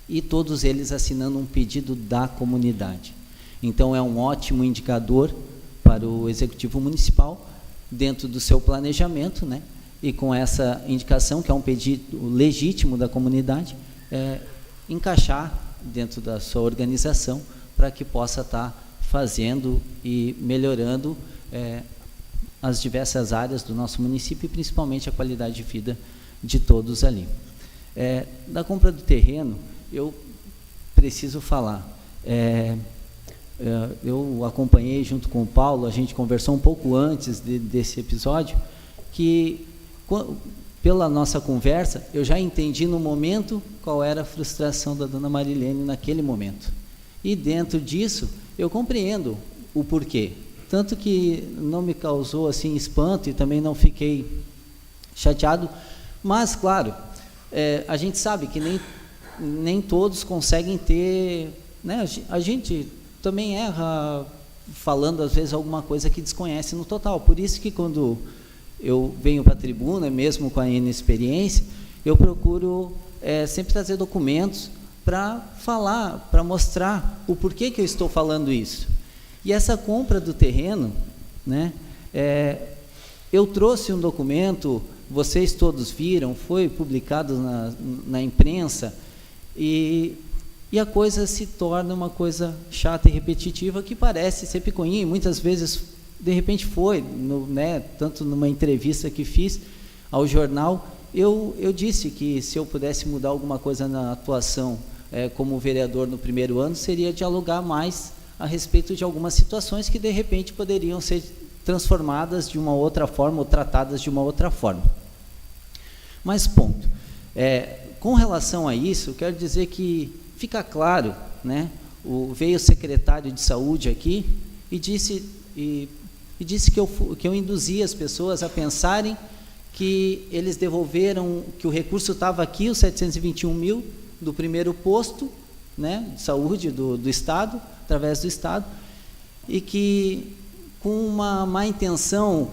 e todos eles assinando um pedido da comunidade. Então, é um ótimo indicador para o Executivo Municipal, dentro do seu planejamento, né? E com essa indicação, que é um pedido legítimo da comunidade, encaixar dentro da sua organização, para que possa estar fazendo e melhorando as diversas áreas do nosso município, e principalmente a qualidade de vida de todos ali. Da compra do terreno, eu preciso falar. Eu acompanhei junto com o Paulo, a gente conversou um pouco antes desse episódio, que pela nossa conversa, eu já entendi no momento qual era a frustração da dona Marilene naquele momento. E dentro disso, eu compreendo o porquê. Tanto que não me causou assim espanto e também não fiquei chateado, mas, claro, a gente sabe que nem todos conseguem ter, né, a gente também erra falando, às vezes, alguma coisa que desconhece no total. Por isso que quando eu venho para a tribuna, mesmo com a inexperiência, eu procuro sempre trazer documentos para falar, para mostrar o porquê que eu estou falando isso. E essa compra do terreno, né, eu trouxe um documento, vocês todos viram, foi publicado na imprensa, e a coisa se torna uma coisa chata e repetitiva, que parece ser picuinha, e muitas vezes, de repente foi, tanto numa entrevista que fiz ao jornal, eu disse que se eu pudesse mudar alguma coisa na atuação como vereador no primeiro ano, seria dialogar mais a respeito de algumas situações que, de repente, poderiam ser transformadas de uma outra forma ou tratadas de uma outra forma. Mas, ponto. Com relação a isso, eu quero dizer que fica claro, né, veio o secretário de saúde aqui e disse que eu induzi as pessoas a pensarem que eles devolveram, que o recurso estava aqui, os 721 mil do primeiro posto, né, de saúde do Estado, através do Estado, e que com uma má intenção,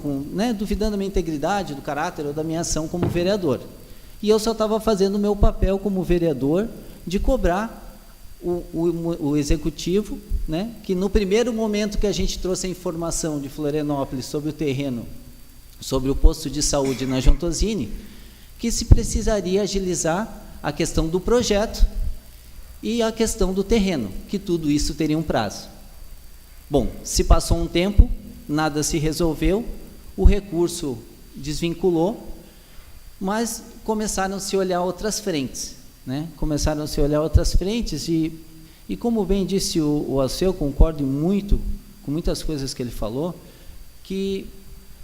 duvidando da minha integridade, do caráter ou da minha ação como vereador. E eu só estava fazendo o meu papel como vereador de cobrar o Executivo, né, que no primeiro momento que a gente trouxe a informação de Florianópolis sobre o terreno, sobre o posto de saúde na João Tosini, que se precisaria agilizar a questão do projeto e a questão do terreno, que tudo isso teria um prazo. Bom, se passou um tempo, nada se resolveu, o recurso desvinculou, mas começaram a se olhar outras frentes, né? Começaram a se olhar outras frentes e como bem disse o Alceu, concordo muito com muitas coisas que ele falou,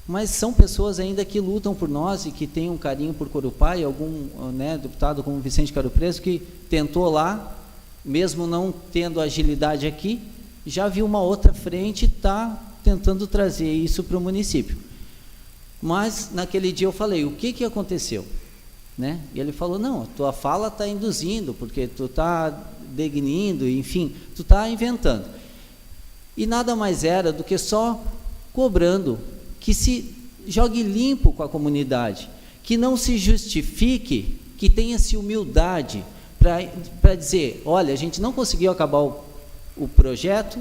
mas são pessoas ainda que lutam por nós e que têm um carinho por Corupá, e algum deputado como Vicente Caro Preso, que tentou lá, mesmo não tendo agilidade aqui, já viu uma outra frente e está tentando trazer isso para o município. Mas, naquele dia eu falei, o que aconteceu? né? E ele falou, não, a tua fala está induzindo, porque tu está degnindo, enfim, tu está inventando. E nada mais era do que só cobrando que se jogue limpo com a comunidade, que não se justifique, que tenha-se humildade para dizer, olha, a gente não conseguiu acabar o projeto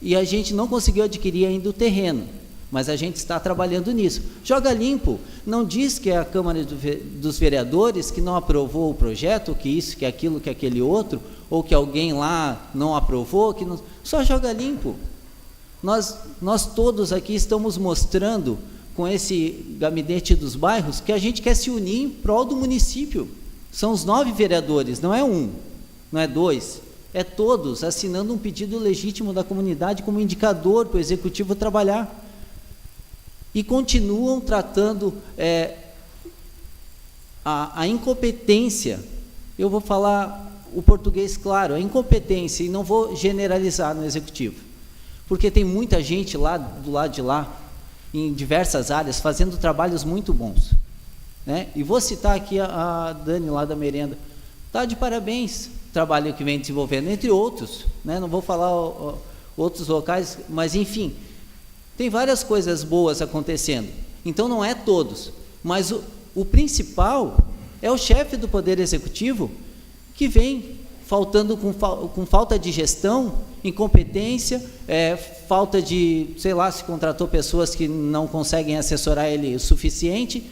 e a gente não conseguiu adquirir ainda o terreno, mas a gente está trabalhando nisso. Joga limpo, não diz que é a Câmara dos Vereadores que não aprovou o projeto, que isso, que aquilo, que aquele outro, ou que alguém lá não aprovou, que não... Só joga limpo. Nós todos aqui estamos mostrando, com esse gabinete dos bairros, que a gente quer se unir em prol do município. São os 9 vereadores, não é um, não é 2, é todos assinando um pedido legítimo da comunidade como indicador para o Executivo trabalhar. E continuam tratando a incompetência, eu vou falar o português claro, a incompetência, e não vou generalizar no Executivo, porque tem muita gente lá do lado de lá, em diversas áreas, fazendo trabalhos muito bons, né? E vou citar aqui a Dani lá da Merenda, está de parabéns o trabalho que vem desenvolvendo, entre outros, né? Não vou falar outros locais, mas enfim, tem várias coisas boas acontecendo, então não é todos, mas o principal é o chefe do Poder Executivo, que vem faltando com falta de gestão, incompetência, falta de, sei lá, se contratou pessoas que não conseguem assessorar ele o suficiente,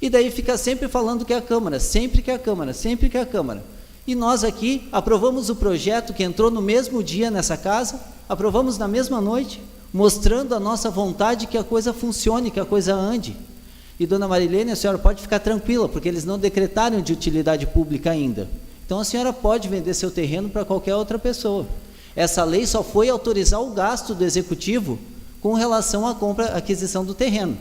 e daí fica sempre falando que é a Câmara, sempre que é a Câmara, sempre que é a Câmara. E nós aqui aprovamos o projeto que entrou no mesmo dia nessa casa, aprovamos na mesma noite, mostrando a nossa vontade que a coisa funcione, que a coisa ande. E, dona Marilene, a senhora pode ficar tranquila, porque eles não decretaram de utilidade pública ainda. Então, a senhora pode vender seu terreno para qualquer outra pessoa. Essa lei só foi autorizar o gasto do Executivo com relação à aquisição do terreno.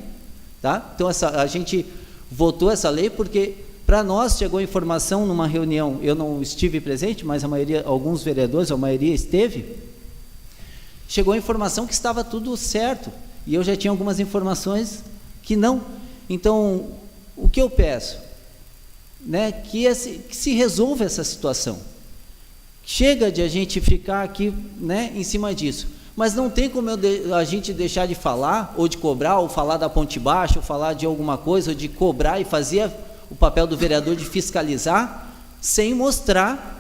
Tá? Então, a gente votou essa lei porque, para nós, chegou informação numa reunião, eu não estive presente, mas alguns vereadores, a maioria esteve, chegou a informação que estava tudo certo, e eu já tinha algumas informações que não. Então, o que eu peço? Né, que se resolva essa situação. Chega de a gente ficar aqui, né, em cima disso, mas não tem como a gente deixar de falar, ou de cobrar, ou falar da Ponte Baixa, ou falar de alguma coisa, ou de cobrar e fazer o papel do vereador de fiscalizar, sem mostrar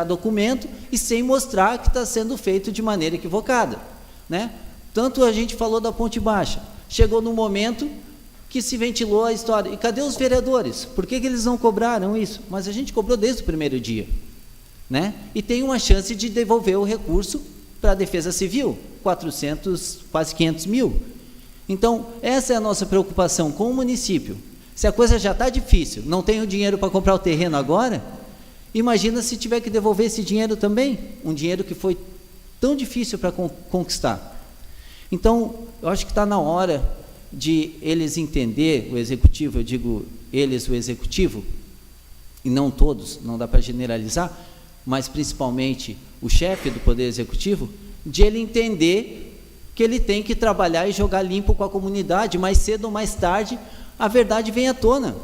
documento e sem mostrar que está sendo feito de maneira equivocada, né? Tanto a gente falou da Ponte Baixa, chegou no momento que se ventilou a história, e cadê os vereadores? Por que eles não cobraram isso? Mas a gente cobrou desde o primeiro dia, né? E tem uma chance de devolver o recurso para a Defesa Civil, 400, quase 500 mil. Então, essa é a nossa preocupação com o município. Se a coisa já está difícil, não tenho dinheiro para comprar o terreno agora, imagina se tiver que devolver esse dinheiro também, um dinheiro que foi tão difícil para conquistar. Então, eu acho que está na hora de eles entender, o Executivo, eu digo eles, o Executivo, e não todos, não dá para generalizar, mas principalmente o chefe do Poder Executivo, de ele entender que ele tem que trabalhar e jogar limpo com a comunidade, mais cedo ou mais tarde, a verdade vem à tona.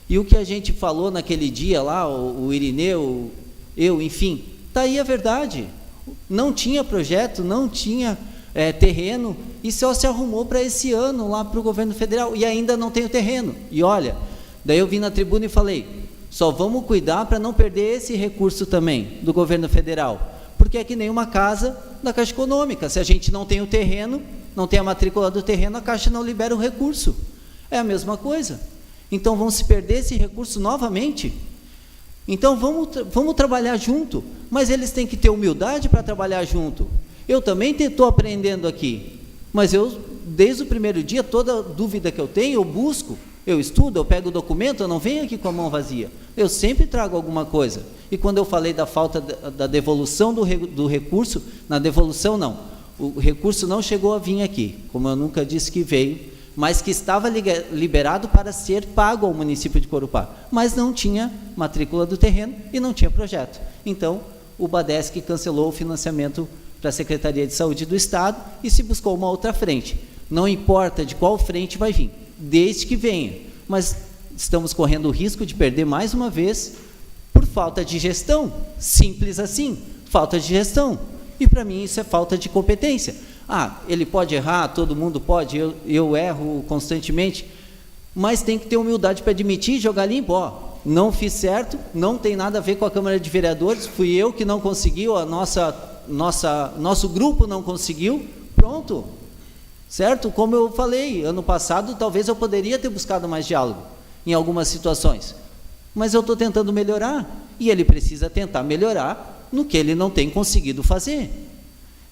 E o que a gente falou naquele dia lá, o Irineu, eu, enfim, está aí a verdade. Não tinha projeto, não tinha terreno, e só se arrumou para esse ano lá para o governo federal, e ainda não tem o terreno. E olha, daí eu vim na tribuna e falei, só vamos cuidar para não perder esse recurso também do governo federal, porque é que nem uma casa da Caixa Econômica, se a gente não tem o terreno, não tem a matrícula do terreno, a Caixa não libera o recurso, é a mesma coisa. Então vamos se perder esse recurso novamente? Então vamos trabalhar junto, mas eles têm que ter humildade para trabalhar junto. Eu também estou aprendendo aqui, mas eu, desde o primeiro dia, toda dúvida que eu tenho, eu busco, eu estudo, eu pego o documento, eu não venho aqui com a mão vazia, eu sempre trago alguma coisa. E quando eu falei da falta da devolução do recurso, na devolução não, o recurso não chegou a vir aqui, como eu nunca disse que veio, mas que estava liberado para ser pago ao município de Corupá, mas não tinha matrícula do terreno e não tinha projeto. Então, o Badesc cancelou o financiamento para a Secretaria de Saúde do Estado e se buscou uma outra frente. Não importa de qual frente vai vir, desde que venha, mas estamos correndo o risco de perder mais uma vez por falta de gestão. Simples assim, falta de gestão. E para mim isso é falta de competência. Ele pode errar, todo mundo pode, eu erro constantemente, mas tem que ter humildade para admitir e jogar limpo. Não fiz certo, não tem nada a ver com a Câmara de Vereadores, fui eu que não conseguiu, nosso grupo não conseguiu, pronto. Certo? Como eu falei, ano passado talvez eu poderia ter buscado mais diálogo em algumas situações, mas eu estou tentando melhorar, e ele precisa tentar melhorar no que ele não tem conseguido fazer.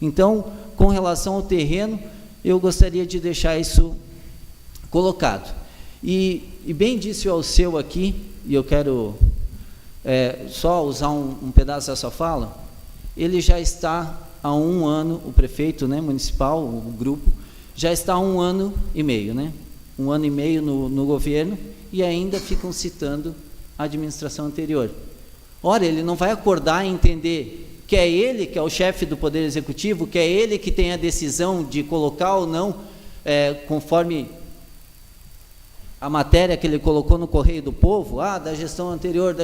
Então, com relação ao terreno, eu gostaria de deixar isso colocado. E bem disse o Alceu aqui, e eu quero só usar um pedaço dessa fala, ele já está há 1 ano, o prefeito, né, municipal, o grupo, já está há 1 ano e meio, né? 1 ano e meio no governo, e ainda ficam citando a administração anterior. Ora, ele não vai acordar e entender que é ele que é o chefe do Poder Executivo, que é ele que tem a decisão de colocar ou não, conforme a matéria que ele colocou no Correio do Povo, da gestão anterior,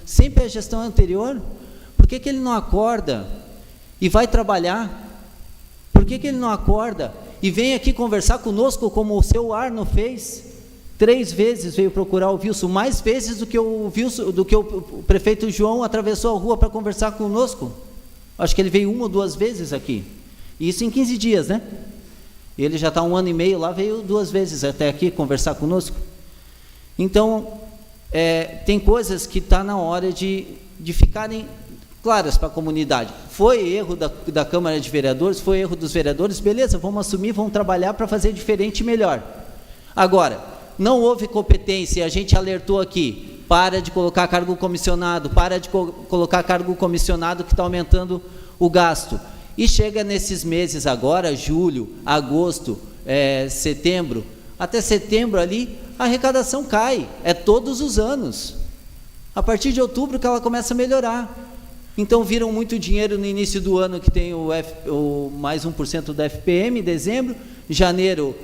sempre é a gestão anterior. Por que ele não acorda e vai trabalhar? Por que ele não acorda e vem aqui conversar conosco, como o seu Arno fez? 3 vezes veio procurar o Wilson, mais vezes do que o prefeito João atravessou a rua para conversar conosco. Acho que ele veio 1 ou 2 vezes aqui, isso em 15 dias, né? Ele já está 1 ano e meio lá, veio 2 vezes até aqui conversar conosco. Então, tem coisas que está na hora de ficarem claras para a comunidade. Foi erro da Câmara de Vereadores, foi erro dos vereadores, beleza, vamos assumir, vamos trabalhar para fazer diferente e melhor. Agora, não houve competência, a gente alertou aqui, para de colocar cargo comissionado, que está aumentando o gasto. E chega nesses meses agora, julho, agosto, setembro, até setembro ali, a arrecadação cai, todos os anos. A partir de outubro que ela começa a melhorar. Então viram muito dinheiro no início do ano, que tem o mais 1% da FPM, em dezembro, janeiro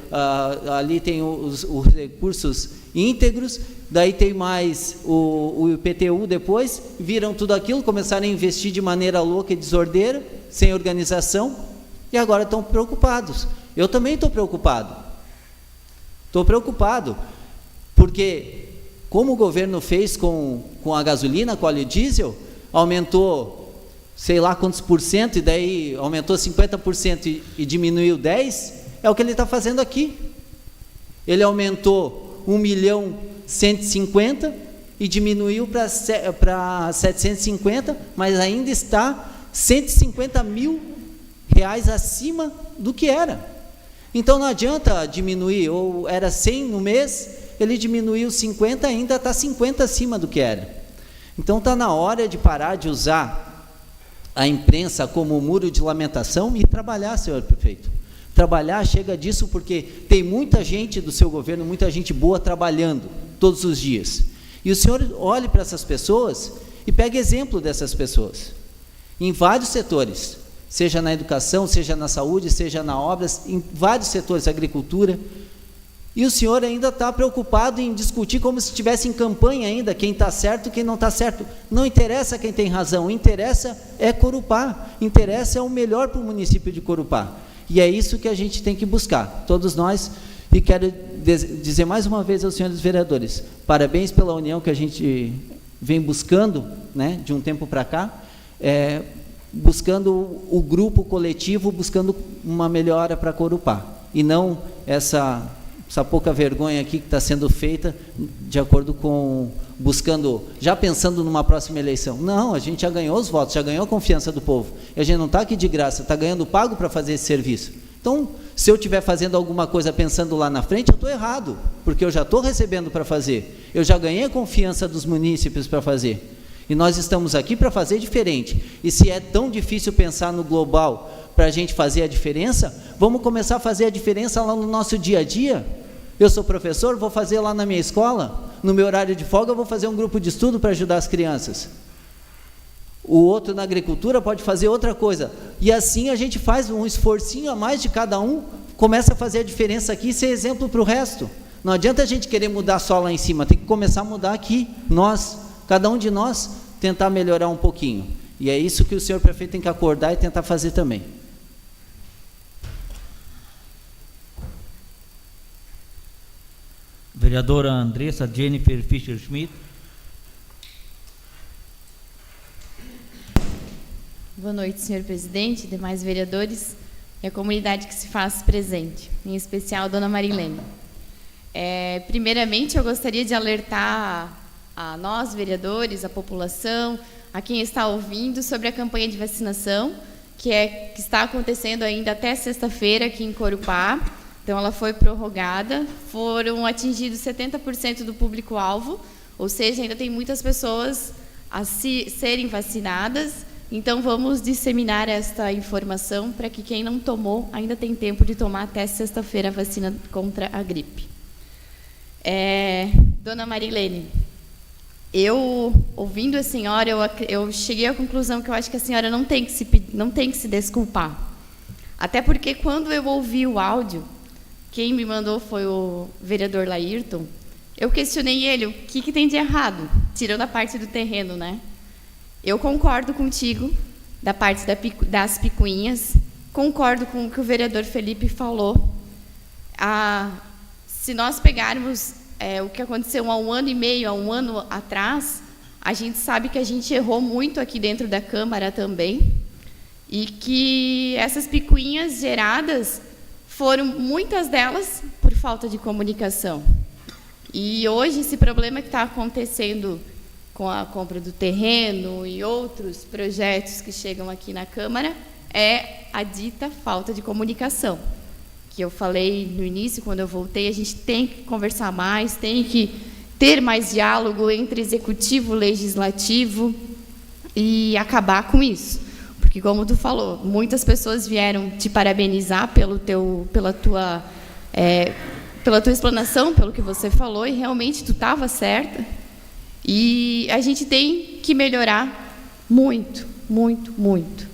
ali tem os recursos íntegros, daí tem mais o IPTU depois, viram tudo aquilo, começaram a investir de maneira louca e desordeira, sem organização, e agora estão preocupados. Eu também estou preocupado, porque como o governo fez com a gasolina, com o óleo diesel, aumentou sei lá quantos por cento, e daí aumentou 50% e diminuiu 10%, é o que ele está fazendo aqui. Ele aumentou 1.150.000 e diminuiu para 750, mas ainda está 150 mil reais acima do que era. Então não adianta diminuir, ou era 100 no mês, ele diminuiu 50, ainda está 50 acima do que era. Então está na hora de parar de usar a imprensa como muro de lamentação e trabalhar, senhor prefeito. Trabalhar, chega disso, porque tem muita gente do seu governo, muita gente boa trabalhando todos os dias. E o senhor olhe para essas pessoas e pegue exemplo dessas pessoas, em vários setores, seja na educação, seja na saúde, seja na obras, em vários setores, agricultura. E o senhor ainda está preocupado em discutir como se estivesse em campanha ainda, quem está certo e quem não está certo. Não interessa quem tem razão, interessa é Corupá, interessa é o melhor para o município de Corupá. E é isso que a gente tem que buscar, todos nós. E quero dizer mais uma vez aos senhores vereadores, parabéns pela união que a gente vem buscando, né, de um tempo para cá, buscando o grupo coletivo, buscando uma melhora para Corupá, e não essa pouca vergonha aqui que está sendo feita, de acordo com, buscando, já pensando numa próxima eleição. Não, a gente já ganhou os votos, já ganhou a confiança do povo, e a gente não está aqui de graça, está ganhando pago para fazer esse serviço. Então, se eu estiver fazendo alguma coisa pensando lá na frente, eu estou errado, porque eu já estou recebendo para fazer, eu já ganhei a confiança dos munícipes para fazer, e nós estamos aqui para fazer diferente. E se é tão difícil pensar no global para a gente fazer a diferença, vamos começar a fazer a diferença lá no nosso dia a dia. Eu sou professor, vou fazer lá na minha escola, no meu horário de folga, eu vou fazer um grupo de estudo para ajudar as crianças. O outro na agricultura pode fazer outra coisa. E assim a gente faz um esforcinho a mais de cada um, começa a fazer a diferença aqui e ser exemplo para o resto. Não adianta a gente querer mudar só lá em cima, tem que começar a mudar aqui, cada um de nós, tentar melhorar um pouquinho. E é isso que o senhor prefeito tem que acordar e tentar fazer também. Vereadora Andressa Jennifer Fischer Schmidt. Boa noite, senhor presidente, demais vereadores e a comunidade que se faz presente, em especial a dona Marilene. Primeiramente, eu gostaria de alertar a nós, vereadores, a população, a quem está ouvindo, sobre a campanha de vacinação, que está acontecendo ainda até sexta-feira aqui em Corupá. Então, ela foi prorrogada, foram atingidos 70% do público-alvo, ou seja, ainda tem muitas pessoas a serem vacinadas. Então, vamos disseminar esta informação para que quem não tomou ainda tem tempo de tomar até sexta-feira a vacina contra a gripe. Dona Marilene, eu, ouvindo a senhora, eu cheguei à conclusão que eu acho que a senhora não tem que se desculpar. Até porque, quando eu ouvi o áudio, quem me mandou foi o vereador Laírton, eu questionei ele, o que tem de errado, tirando a parte do terreno, né? Eu concordo contigo, da parte das picuinhas, concordo com o que o vereador Felipe falou. Se nós pegarmos o que aconteceu há 1 ano e meio, há 1 ano atrás, a gente sabe que a gente errou muito aqui dentro da Câmara também, e que essas picuinhas geradas foram, muitas delas, por falta de comunicação. E hoje, esse problema que está acontecendo com a compra do terreno e outros projetos que chegam aqui na Câmara é a dita falta de comunicação, que eu falei no início, quando eu voltei, a gente tem que conversar mais, tem que ter mais diálogo entre executivo e legislativo e acabar com isso. Porque, como tu falou, muitas pessoas vieram te parabenizar pela tua explanação, pelo que você falou, e realmente tu estava certa. E a gente tem que melhorar muito, muito, muito.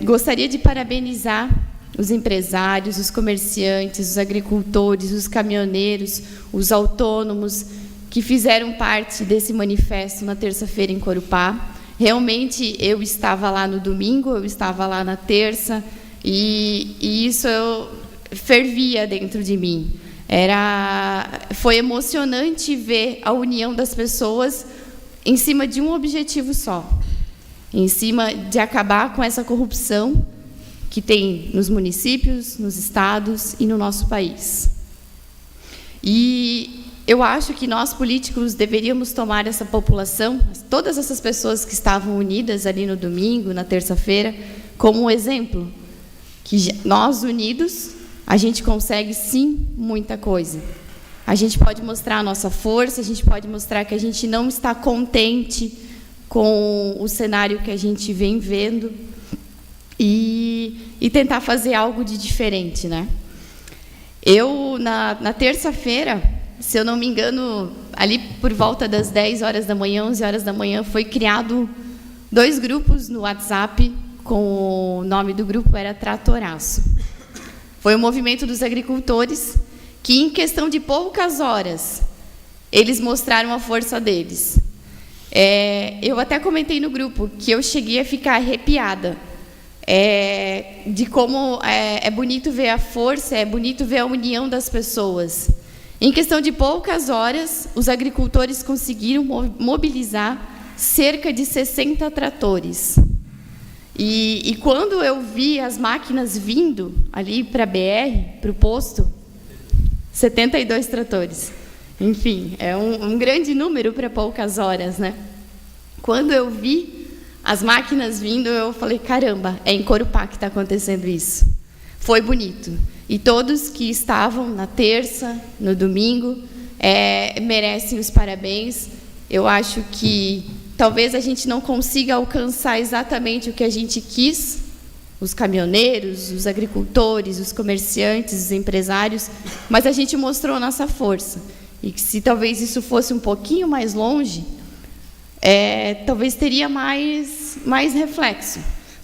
Gostaria de parabenizar os empresários, os comerciantes, os agricultores, os caminhoneiros, os autônomos que fizeram parte desse manifesto na terça-feira em Corupá. Realmente, eu estava lá no domingo, eu estava lá na terça, e isso fervia dentro de mim. Foi emocionante ver a união das pessoas em cima de um objetivo só, em cima de acabar com essa corrupção que tem nos municípios, nos estados e no nosso país. E eu acho que nós, políticos, deveríamos tomar essa população, todas essas pessoas que estavam unidas ali no domingo, na terça-feira, como um exemplo, que nós, unidos, a gente consegue, sim, muita coisa. A gente pode mostrar a nossa força, a gente pode mostrar que a gente não está contente com o cenário que a gente vem vendo e tentar fazer algo de diferente, né? Eu, na terça-feira, se eu não me engano, ali por volta das 10 horas da manhã, 11 horas da manhã, foi criado 2 grupos no WhatsApp, com o nome do grupo era Tratoraço. Foi o movimento dos agricultores que, em questão de poucas horas, eles mostraram a força deles. Eu até comentei no grupo que eu cheguei a ficar arrepiada de como é bonito ver a força, é bonito ver a união das pessoas. Em questão de poucas horas, os agricultores conseguiram mobilizar cerca de 60 tratores. E quando eu vi as máquinas vindo ali para a BR, para o posto, 72 tratores. Enfim, é um grande número para poucas horas, né? Quando eu vi as máquinas vindo, eu falei, caramba, é em Corupá que está acontecendo isso. Foi bonito. E todos que estavam na terça, no domingo, merecem os parabéns. Eu acho que talvez a gente não consiga alcançar exatamente o que a gente quis, os caminhoneiros, os agricultores, os comerciantes, os empresários, mas a gente mostrou a nossa força. E que se talvez isso fosse um pouquinho mais longe, talvez teria mais reflexo.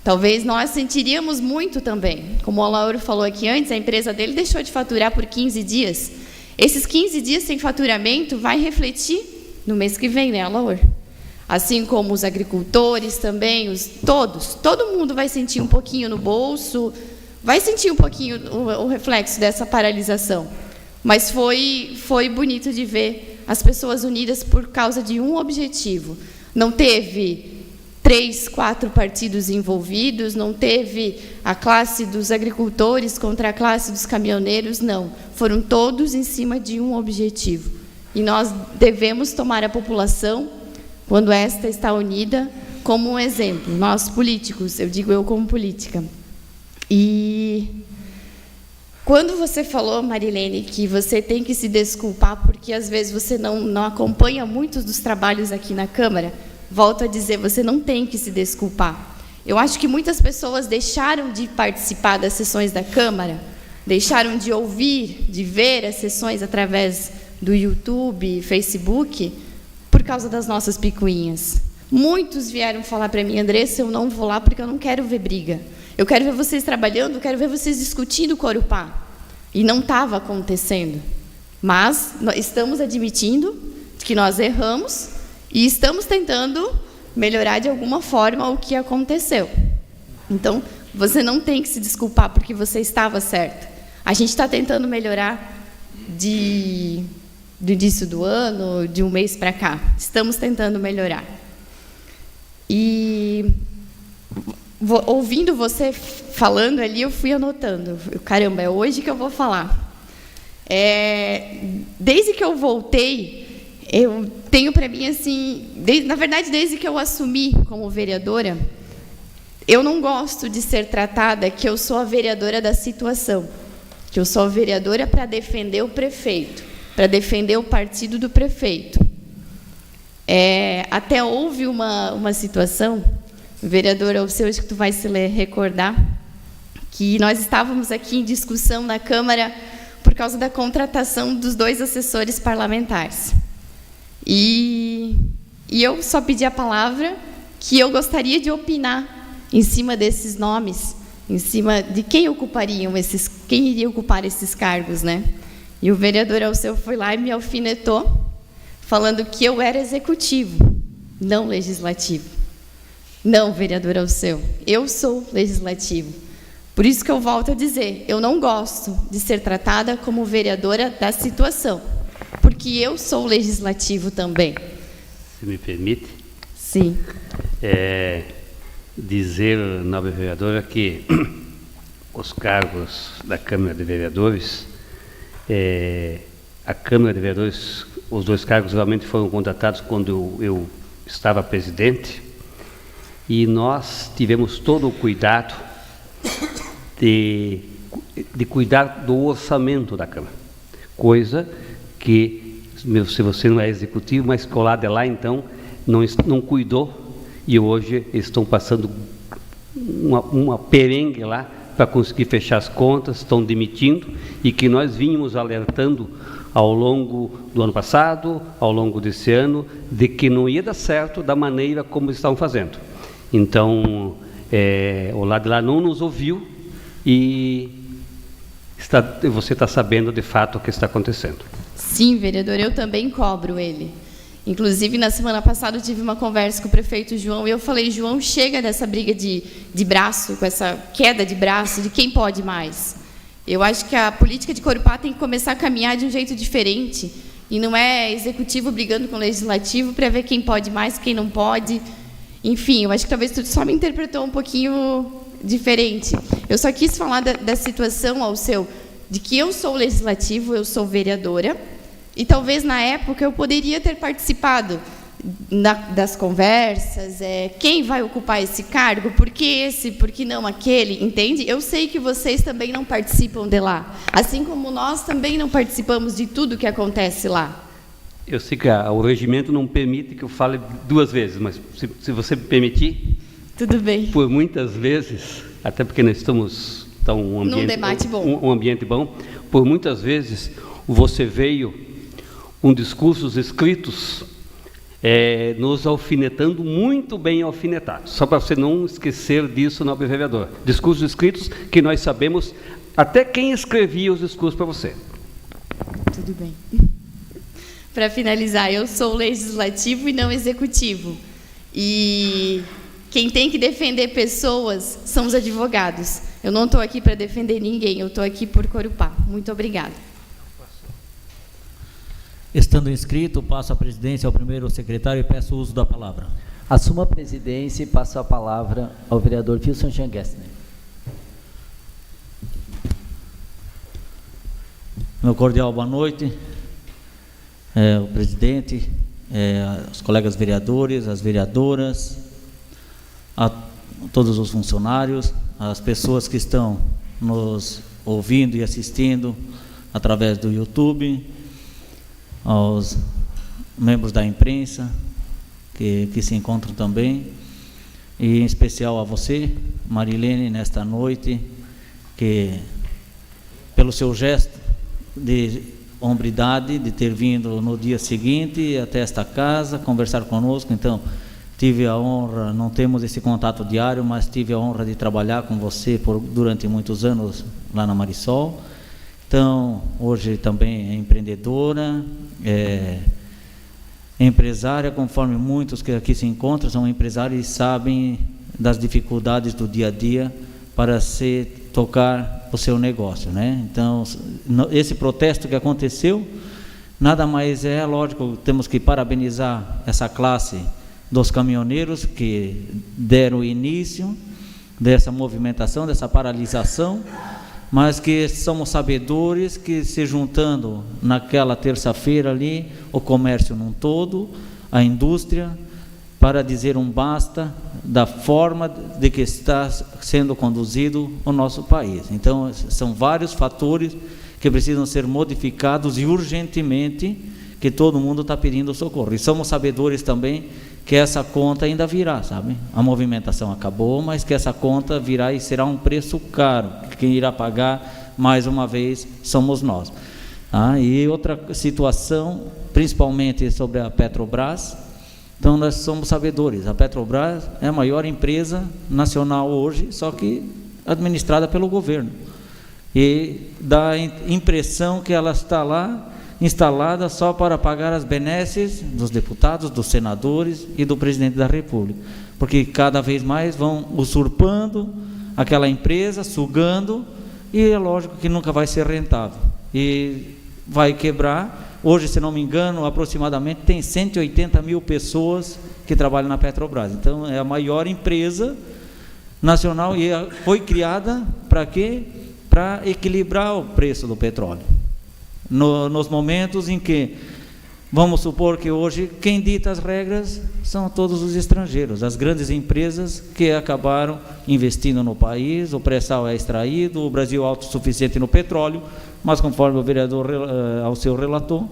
Talvez nós sentiríamos muito também. Como o Lauro falou aqui antes, a empresa dele deixou de faturar por 15 dias. Esses 15 dias sem faturamento vai refletir no mês que vem, né, Lauro? Assim como os agricultores também, todo mundo vai sentir um pouquinho no bolso, vai sentir um pouquinho o reflexo dessa paralisação. Mas foi bonito de ver as pessoas unidas por causa de um objetivo. Não teve 3, 4 partidos envolvidos, não teve a classe dos agricultores contra a classe dos caminhoneiros, não. Foram todos em cima de um objetivo. E nós devemos tomar a população, quando esta está unida, como um exemplo. Nós, políticos, eu digo eu como política. E quando você falou, Marilene, que você tem que se desculpar porque, às vezes, você não acompanha muitos dos trabalhos aqui na Câmara, volto a dizer, você não tem que se desculpar. Eu acho que muitas pessoas deixaram de participar das sessões da Câmara, deixaram de ouvir, de ver as sessões através do YouTube, Facebook, por causa das nossas picuinhas. Muitos vieram falar para mim, Andressa, eu não vou lá porque eu não quero ver briga. Eu quero ver vocês trabalhando, eu quero ver vocês discutindo o Corupá. E não estava acontecendo. Mas nós estamos admitindo que nós erramos e estamos tentando melhorar de alguma forma o que aconteceu. Então, você não tem que se desculpar porque você estava certa. A gente está tentando melhorar do início do ano, de um mês para cá. Estamos tentando melhorar. E ouvindo você falando ali, eu fui anotando. Caramba, é hoje que eu vou falar. Desde que eu voltei, eu tenho para mim assim, na verdade, desde que eu assumi como vereadora, eu não gosto de ser tratada que eu sou a vereadora da situação, que eu sou a vereadora para defender o prefeito, para defender o partido do prefeito. Até houve uma situação, vereadora, o seu, acho que tu vai se recordar, que nós estávamos aqui em discussão na Câmara por causa da contratação dos 2 assessores parlamentares. E eu só pedi a palavra que eu gostaria de opinar em cima desses nomes, em cima de quem iria ocupar esses cargos, né? E o vereador Alceu foi lá e me alfinetou, falando que eu era executivo, não legislativo. Não, vereador Alceu, eu sou legislativo. Por isso que eu volto a dizer, eu não gosto de ser tratada como vereadora da situação, porque eu sou legislativo também. Se me permite? Sim. Dizer, nobre vereadora, que os cargos da Câmara de Vereadores, a Câmara de Vereadores, os 2 cargos realmente foram contratados quando eu estava presidente, e nós tivemos todo o cuidado de cuidar do orçamento da Câmara, coisa que, se você não é executivo, mas colado é lá, então, não cuidou, e hoje estão passando uma perengue lá para conseguir fechar as contas, estão demitindo, e que nós vínhamos alertando ao longo do ano passado, ao longo desse ano, de que não ia dar certo da maneira como estavam fazendo. Então, o lado de lá não nos ouviu e você está sabendo de fato o que está acontecendo. Sim, vereador, eu também cobro ele. Inclusive, na semana passada, eu tive uma conversa com o prefeito João e eu falei, João, chega dessa briga de braço, com essa queda de braço, de quem pode mais. Eu acho que a política de Corupá tem que começar a caminhar de um jeito diferente, e não é executivo brigando com o legislativo para ver quem pode mais, quem não pode. Enfim, eu acho que talvez tu só me interpretou um pouquinho diferente. Eu só quis falar da situação, Alceu, de que eu sou legislativo, eu sou vereadora, e talvez na época eu poderia ter participado das conversas, quem vai ocupar esse cargo, por que esse, por que não aquele, entende? Eu sei que vocês também não participam de lá, assim como nós também não participamos de tudo que acontece lá. Eu sei que o regimento não permite que eu fale 2 vezes, mas se você me permitir... Tudo bem. Por muitas vezes, até porque nós estamos num debate bom. Um ambiente bom, por muitas vezes você veio com discursos escritos nos alfinetando, muito bem alfinetados. Só para você não esquecer disso, nobre vereador. Discursos escritos que nós sabemos até quem escrevia os discursos para você. Tudo bem. Para finalizar, eu sou legislativo e não executivo. E quem tem que defender pessoas são os advogados. Eu não estou aqui para defender ninguém, eu estou aqui por Corupá. Muito obrigada. Estando inscrito, passo a presidência ao primeiro secretário e peço o uso da palavra. Assumo a presidência e passo a palavra ao vereador Wilson Jean Gessner. Meu cordial boa noite, o presidente, os colegas vereadores, as vereadoras, a todos os funcionários, as pessoas que estão nos ouvindo e assistindo através do YouTube, aos membros da imprensa que se encontram também, e em especial a você, Marilene, nesta noite, que pelo seu gesto de hombridade, de ter vindo no dia seguinte até esta casa, conversar conosco. Então, tive a honra, não temos esse contato diário, mas tive a honra de trabalhar com você durante muitos anos lá na Marisol. Então, hoje também é empreendedora, empresária, conforme muitos que aqui se encontram, são empresários e sabem das dificuldades do dia a dia para se tocar o seu negócio, né? Então, esse protesto que aconteceu, nada mais é, lógico, temos que parabenizar essa classe dos caminhoneiros que deram início dessa movimentação, dessa paralisação, mas que somos sabedores que, se juntando naquela terça-feira ali, o comércio num todo, a indústria, para dizer um basta da forma de que está sendo conduzido o nosso país. Então, são vários fatores que precisam ser modificados e urgentemente, que todo mundo está pedindo socorro. E somos sabedores também que essa conta ainda virá, sabe? A movimentação acabou, mas que essa conta virá e será um preço caro. Quem irá pagar, mais uma vez, somos nós. E outra situação, principalmente sobre a Petrobras. Então, nós somos sabedores. A Petrobras é a maior empresa nacional hoje, só que administrada pelo governo. E dá a impressão que ela está lá instalada só para pagar as benesses dos deputados, dos senadores e do presidente da República, porque cada vez mais vão usurpando aquela empresa, sugando, e é lógico que nunca vai ser rentável e vai quebrar. Hoje, se não me engano, aproximadamente tem 180 mil pessoas que trabalham na Petrobras. Então, é a maior empresa nacional e foi criada para quê? Para equilibrar o preço do petróleo. Nos momentos em que, vamos supor que hoje, quem dita as regras são todos os estrangeiros, as grandes empresas que acabaram investindo no país, o pré-sal é extraído, o Brasil é autossuficiente no petróleo, mas conforme o vereador ao seu relator,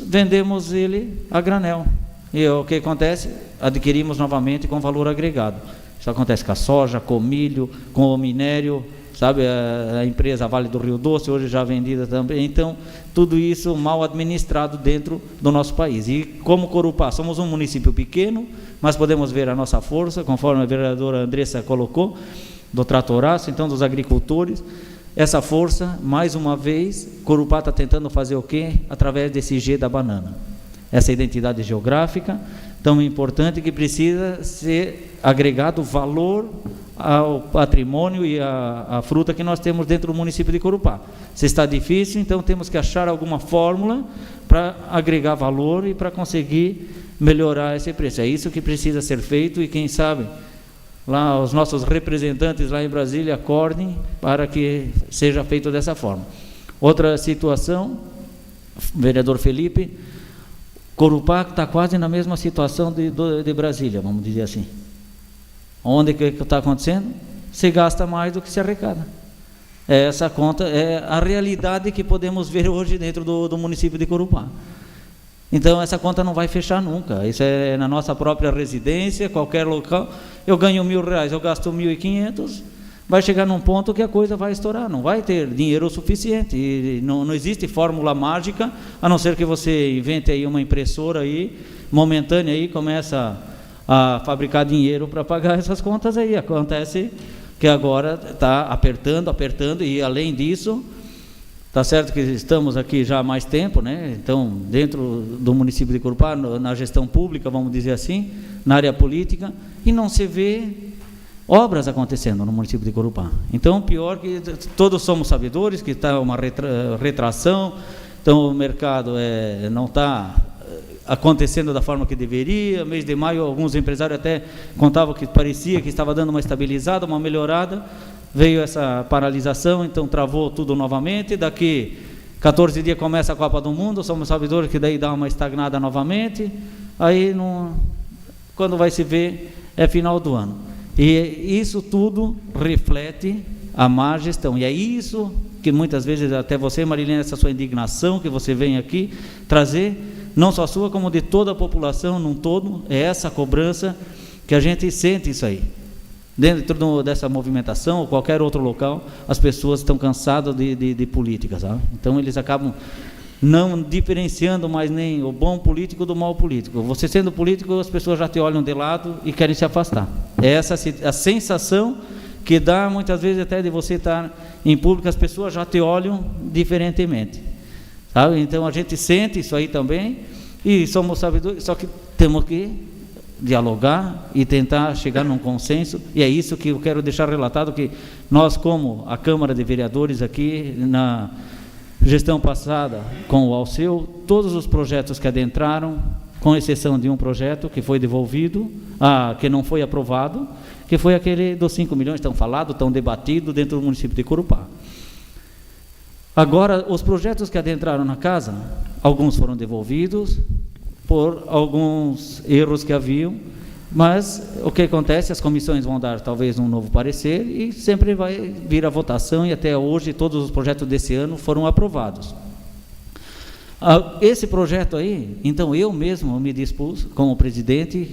vendemos ele a granel. E o que acontece? Adquirimos novamente com valor agregado. Isso acontece com a soja, com o milho, com o minério, sabe, a empresa Vale do Rio Doce, hoje já vendida também. Então, tudo isso mal administrado dentro do nosso país. E como Corupá, somos um município pequeno, mas podemos ver a nossa força, conforme a vereadora Andressa colocou, do tratoraço, então dos agricultores. Essa força, mais uma vez, Corupá está tentando fazer o quê? Através desse G da banana. Essa identidade geográfica tão importante que precisa ser agregado valor ao patrimônio e à fruta que nós temos dentro do município de Corupá. Se está difícil, então temos que achar alguma fórmula para agregar valor e para conseguir melhorar esse preço. É isso que precisa ser feito e quem sabe lá os nossos representantes lá em Brasília acordem para que seja feito dessa forma. Outra situação, vereador Felipe, Corupá está quase na mesma situação de Brasília, vamos dizer assim. Onde que está acontecendo? Se gasta mais do que se arrecada. Essa conta é a realidade que podemos ver hoje dentro do município de Corupá. Então, essa conta não vai fechar nunca. Isso é na nossa própria residência, qualquer local. Eu ganho R$1.000, eu gasto 1.500, vai chegar num ponto que a coisa vai estourar, não vai ter dinheiro suficiente, e não existe fórmula mágica, a não ser que você invente aí uma impressora aí, momentânea aí, começa a fabricar dinheiro para pagar essas contas aí. Acontece que agora está apertando, e além disso, está certo que estamos aqui já há mais tempo, né? Então, dentro do município de Corupá, na gestão pública, vamos dizer assim, na área política, e não se vê obras acontecendo no município de Corupá. Então, pior que todos somos sabedores que está uma retração, então o mercado não está acontecendo da forma que deveria. Mês de maio, alguns empresários até contavam que parecia que estava dando uma estabilizada, uma melhorada. Veio essa paralisação, então travou tudo novamente. Daqui 14 dias começa a Copa do Mundo, somos sabedores que daí dá uma estagnada novamente. Aí, quando vai se ver, é final do ano. E isso tudo reflete a má gestão. E é isso que muitas vezes, até você, Marilene, essa sua indignação que você vem aqui trazer, não só sua, como de toda a população num todo, é essa cobrança que a gente sente isso aí. Dentro dessa movimentação ou qualquer outro local, as pessoas estão cansadas de política, sabe? Então eles acabam não diferenciando mais nem o bom político do mau político. Você sendo político, as pessoas já te olham de lado e querem se afastar. É essa a sensação que dá muitas vezes até de você estar em público, as pessoas já te olham diferentemente, sabe? Então a gente sente isso aí também, e somos sabedores, só que temos que dialogar e tentar chegar num consenso, e é isso que eu quero deixar relatado, que nós, como a Câmara de Vereadores aqui, na gestão passada com o Alceu, todos os projetos que adentraram, com exceção de um projeto que foi devolvido, que não foi aprovado, que foi aquele dos 5 milhões, tão falado, tão debatido dentro do município de Corupá. Agora, os projetos que adentraram na casa, alguns foram devolvidos, por alguns erros que haviam, mas o que acontece, as comissões vão dar talvez um novo parecer e sempre vai vir a votação, e até hoje todos os projetos desse ano foram aprovados. Esse projeto aí, então eu mesmo me dispus, como presidente,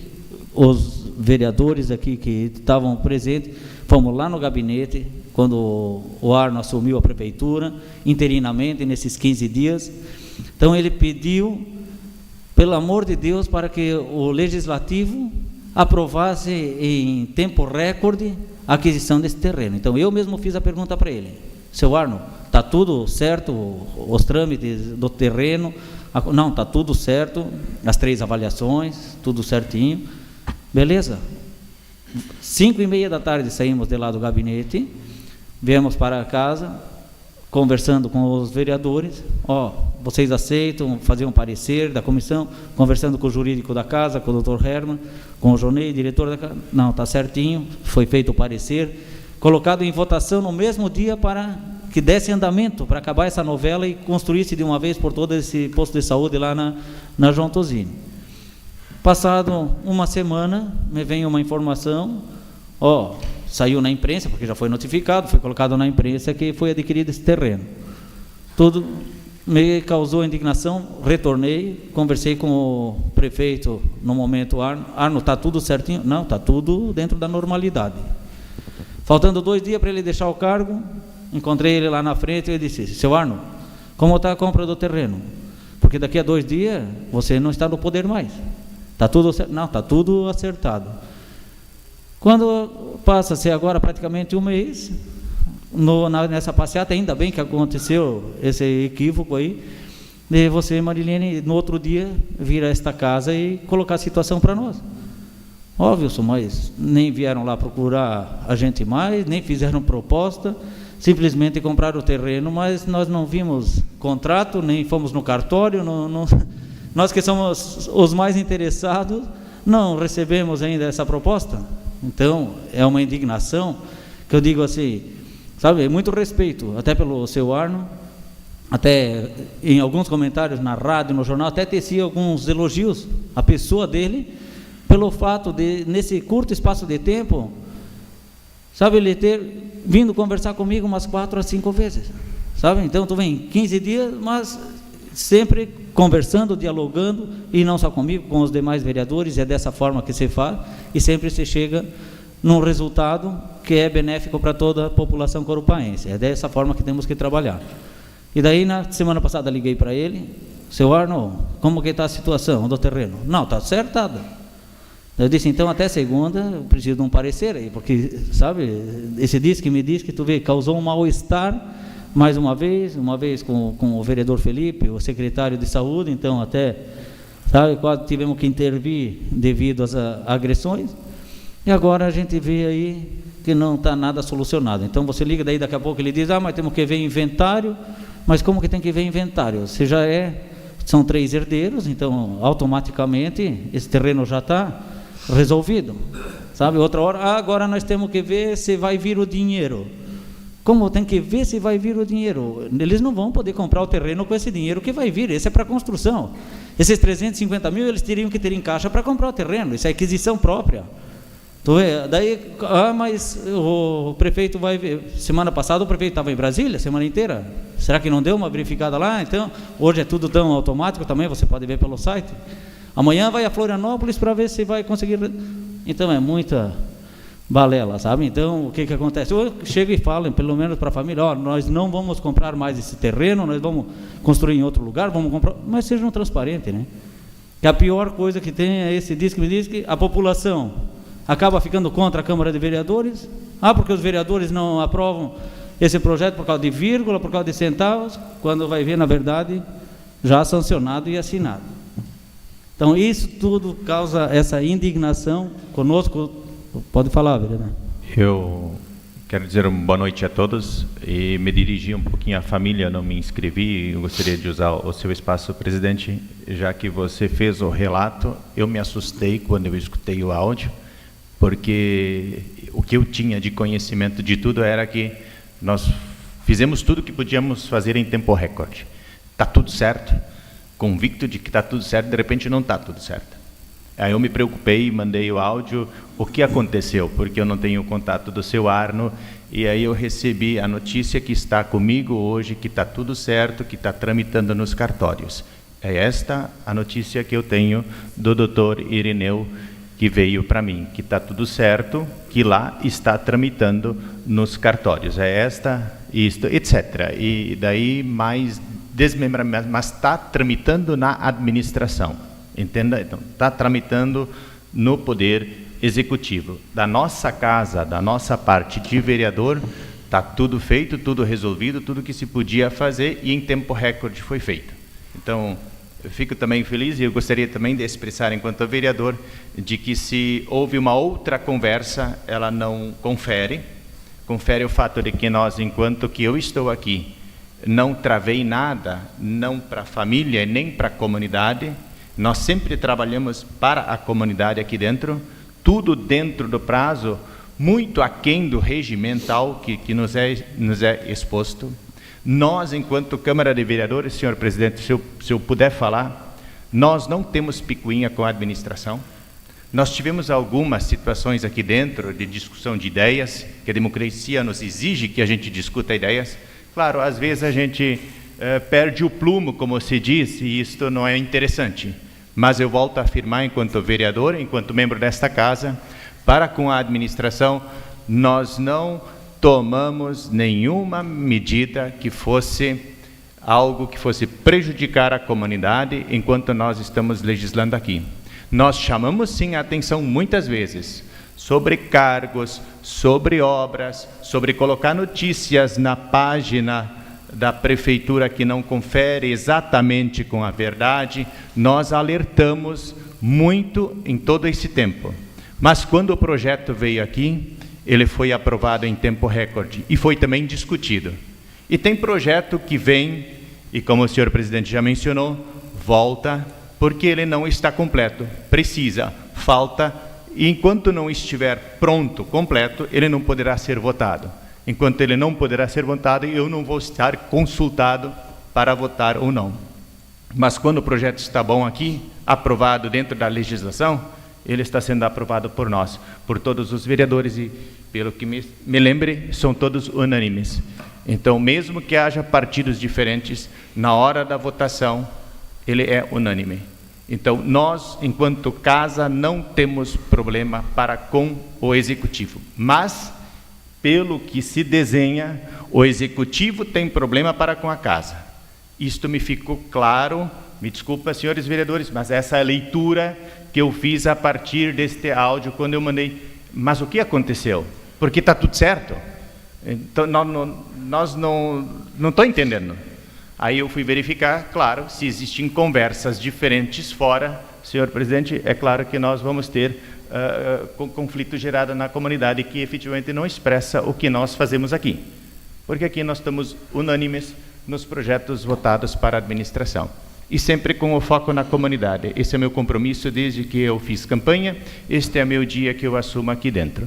os vereadores aqui que estavam presentes, fomos lá no gabinete, quando o Arno assumiu a prefeitura, interinamente, nesses 15 dias, então ele pediu, pelo amor de Deus, para que o Legislativo aprovasse em tempo recorde a aquisição desse terreno. Então, eu mesmo fiz a pergunta para ele: seu Arno, está tudo certo, os trâmites do terreno? Não, está tudo certo, as 3 avaliações, tudo certinho. Beleza. 5h30 da tarde saímos de lá do gabinete, viemos para casa, conversando com os vereadores, vocês aceitam fazer um parecer da comissão, conversando com o jurídico da casa, com o Dr. Herman, com o Jonei, diretor da casa, não, está certinho, foi feito o parecer, colocado em votação no mesmo dia para que desse andamento, para acabar essa novela e construísse de uma vez por todas esse posto de saúde lá na João Tosini. Passado uma semana, me vem uma informação, saiu na imprensa, porque já foi notificado, foi colocado na imprensa que foi adquirido esse terreno. Tudo me causou indignação, retornei, conversei com o prefeito no momento, Arno, está tudo certinho? Não, está tudo dentro da normalidade. Faltando 2 dias para ele deixar o cargo, encontrei ele lá na frente e ele disse: seu Arno, como está a compra do terreno? Porque daqui a 2 dias você não está no poder mais. Está tudo certo? Não, está tudo acertado. Quando passa-se agora praticamente um mês, nessa passeata, ainda bem que aconteceu esse equívoco aí, de você, Marilene, no outro dia, vir a esta casa e colocar a situação para nós. Óbvio, mas nem vieram lá procurar a gente mais, nem fizeram proposta, simplesmente compraram o terreno, mas nós não vimos contrato, nem fomos no cartório, nós que somos os mais interessados, não recebemos ainda essa proposta. Então, é uma indignação que eu digo assim, sabe, muito respeito, até pelo seu Arno, até em alguns comentários na rádio, no jornal, até tecia alguns elogios à pessoa dele, pelo fato de, nesse curto espaço de tempo, sabe, ele ter vindo conversar comigo umas 4 a 5 vezes, sabe, então tu vem 15 dias, mas sempre conversando, dialogando, e não só comigo, com os demais vereadores, é dessa forma que se faz, e sempre se chega num resultado que é benéfico para toda a população corupaense. É dessa forma que temos que trabalhar. E daí, na semana passada, liguei para ele: seu Arno, como que está a situação do terreno? Não, está acertada. Eu disse: então até segunda eu preciso de um parecer aí, porque, sabe, esse diz que tu vê, causou um mal-estar, mais uma vez com o vereador Felipe, o secretário de saúde, então até, sabe, quase tivemos que intervir devido às agressões, e agora a gente vê aí que não está nada solucionado. Então você liga, daí daqui a pouco ele diz: mas temos que ver inventário. Mas como que tem que ver inventário? Se já são 3 herdeiros, então automaticamente esse terreno já está resolvido, sabe? Outra hora, agora nós temos que ver se vai vir o dinheiro. Como tem que ver se vai vir o dinheiro? Eles não vão poder comprar o terreno com esse dinheiro que vai vir, esse é para construção. Esses 350 mil eles teriam que ter em caixa para comprar o terreno, isso é aquisição própria. Tu vê? Daí, mas o prefeito vai ver. Semana passada o prefeito estava em Brasília, semana inteira. Será que não deu uma verificada lá? Então, hoje é tudo tão automático também, você pode ver pelo site. Amanhã vai a Florianópolis para ver se vai conseguir. Então, é muita balela, sabe? Então, o que acontece? Eu chego e falo, pelo menos para a família: nós não vamos comprar mais esse terreno, nós vamos construir em outro lugar, vamos comprar, mas sejam transparentes, né? Que a pior coisa que tem é esse diz que a população acaba ficando contra a Câmara de Vereadores, porque os vereadores não aprovam esse projeto por causa de vírgula, por causa de centavos, quando vai ver, na verdade, já sancionado e assinado. Então, isso tudo causa essa indignação conosco. Pode falar, vereador. Eu quero dizer uma boa noite a todos e me dirigir um pouquinho à família, não me inscrevi, eu gostaria de usar o seu espaço, presidente, já que você fez o relato. Eu me assustei quando eu escutei o áudio, porque o que eu tinha de conhecimento de tudo era que nós fizemos tudo o que podíamos fazer em tempo recorde. Está tudo certo, convicto de que está tudo certo, de repente não está tudo certo. Aí eu me preocupei, mandei o áudio, o que aconteceu, porque eu não tenho o contato do seu Arno, e aí eu recebi a notícia que está comigo hoje, que está tudo certo, que está tramitando nos cartórios. É esta a notícia que eu tenho do doutor Irineu, que veio para mim, que está tudo certo, que lá está tramitando nos cartórios. É esta, isto, etc. E daí mais desmembramento, mas está tramitando na administração. Entenda? Então, está tramitando no Poder Executivo. Da nossa casa, da nossa parte de vereador, está tudo feito, tudo resolvido, tudo que se podia fazer e em tempo recorde foi feito. Então, eu fico também feliz e eu gostaria também de expressar, enquanto vereador, de que se houve uma outra conversa, ela não confere o fato de que nós, enquanto que eu estou aqui, não travei nada, não para a família, nem para a comunidade. Nós sempre trabalhamos para a comunidade aqui dentro, tudo dentro do prazo, muito aquém do regimental que nos é exposto. Nós, enquanto Câmara de Vereadores, senhor presidente, se eu puder falar, nós não temos picuinha com a administração. Nós tivemos algumas situações aqui dentro de discussão de ideias, que a democracia nos exige que a gente discuta ideias. Claro, às vezes a gente perde o plumo, como se diz, e isto não é interessante. Mas eu volto a afirmar, enquanto vereador, enquanto membro desta casa, para com a administração, nós não tomamos nenhuma medida que fosse algo que fosse prejudicar a comunidade enquanto nós estamos legislando aqui. Nós chamamos sim a atenção muitas vezes sobre cargos, sobre obras, sobre colocar notícias na página da prefeitura que não confere exatamente com a verdade. Nós alertamos muito em todo esse tempo. Mas quando o projeto veio aqui, ele foi aprovado em tempo recorde e foi também discutido. E tem projeto que vem, e como o senhor presidente já mencionou, volta, porque ele não está completo, precisa, falta, e enquanto não estiver pronto, completo, ele não poderá ser votado. Enquanto ele não poderá ser votado, eu não vou estar consultado para votar ou não. Mas quando o projeto está bom aqui, aprovado dentro da legislação, ele está sendo aprovado por nós, por todos os vereadores, e pelo que me lembre, são todos unânimes. Então, mesmo que haja partidos diferentes, na hora da votação, ele é unânime. Então, nós, enquanto casa, não temos problema para com o Executivo. Mas, pelo que se desenha, o Executivo tem problema para com a casa. Isto me ficou claro, me desculpa, senhores vereadores, mas essa é a leitura que eu fiz a partir deste áudio, quando eu mandei. Mas o que aconteceu? Porque está tudo certo? Então, nós não estou entendendo. Aí eu fui verificar, claro, se existem conversas diferentes fora, senhor presidente, é claro que nós vamos ter conflito gerado na comunidade que efetivamente não expressa o que nós fazemos aqui. Porque aqui nós estamos unânimes nos projetos votados para a administração. E sempre com o foco na comunidade. Esse é o meu compromisso desde que eu fiz campanha, este é meu dia que eu assumo aqui dentro.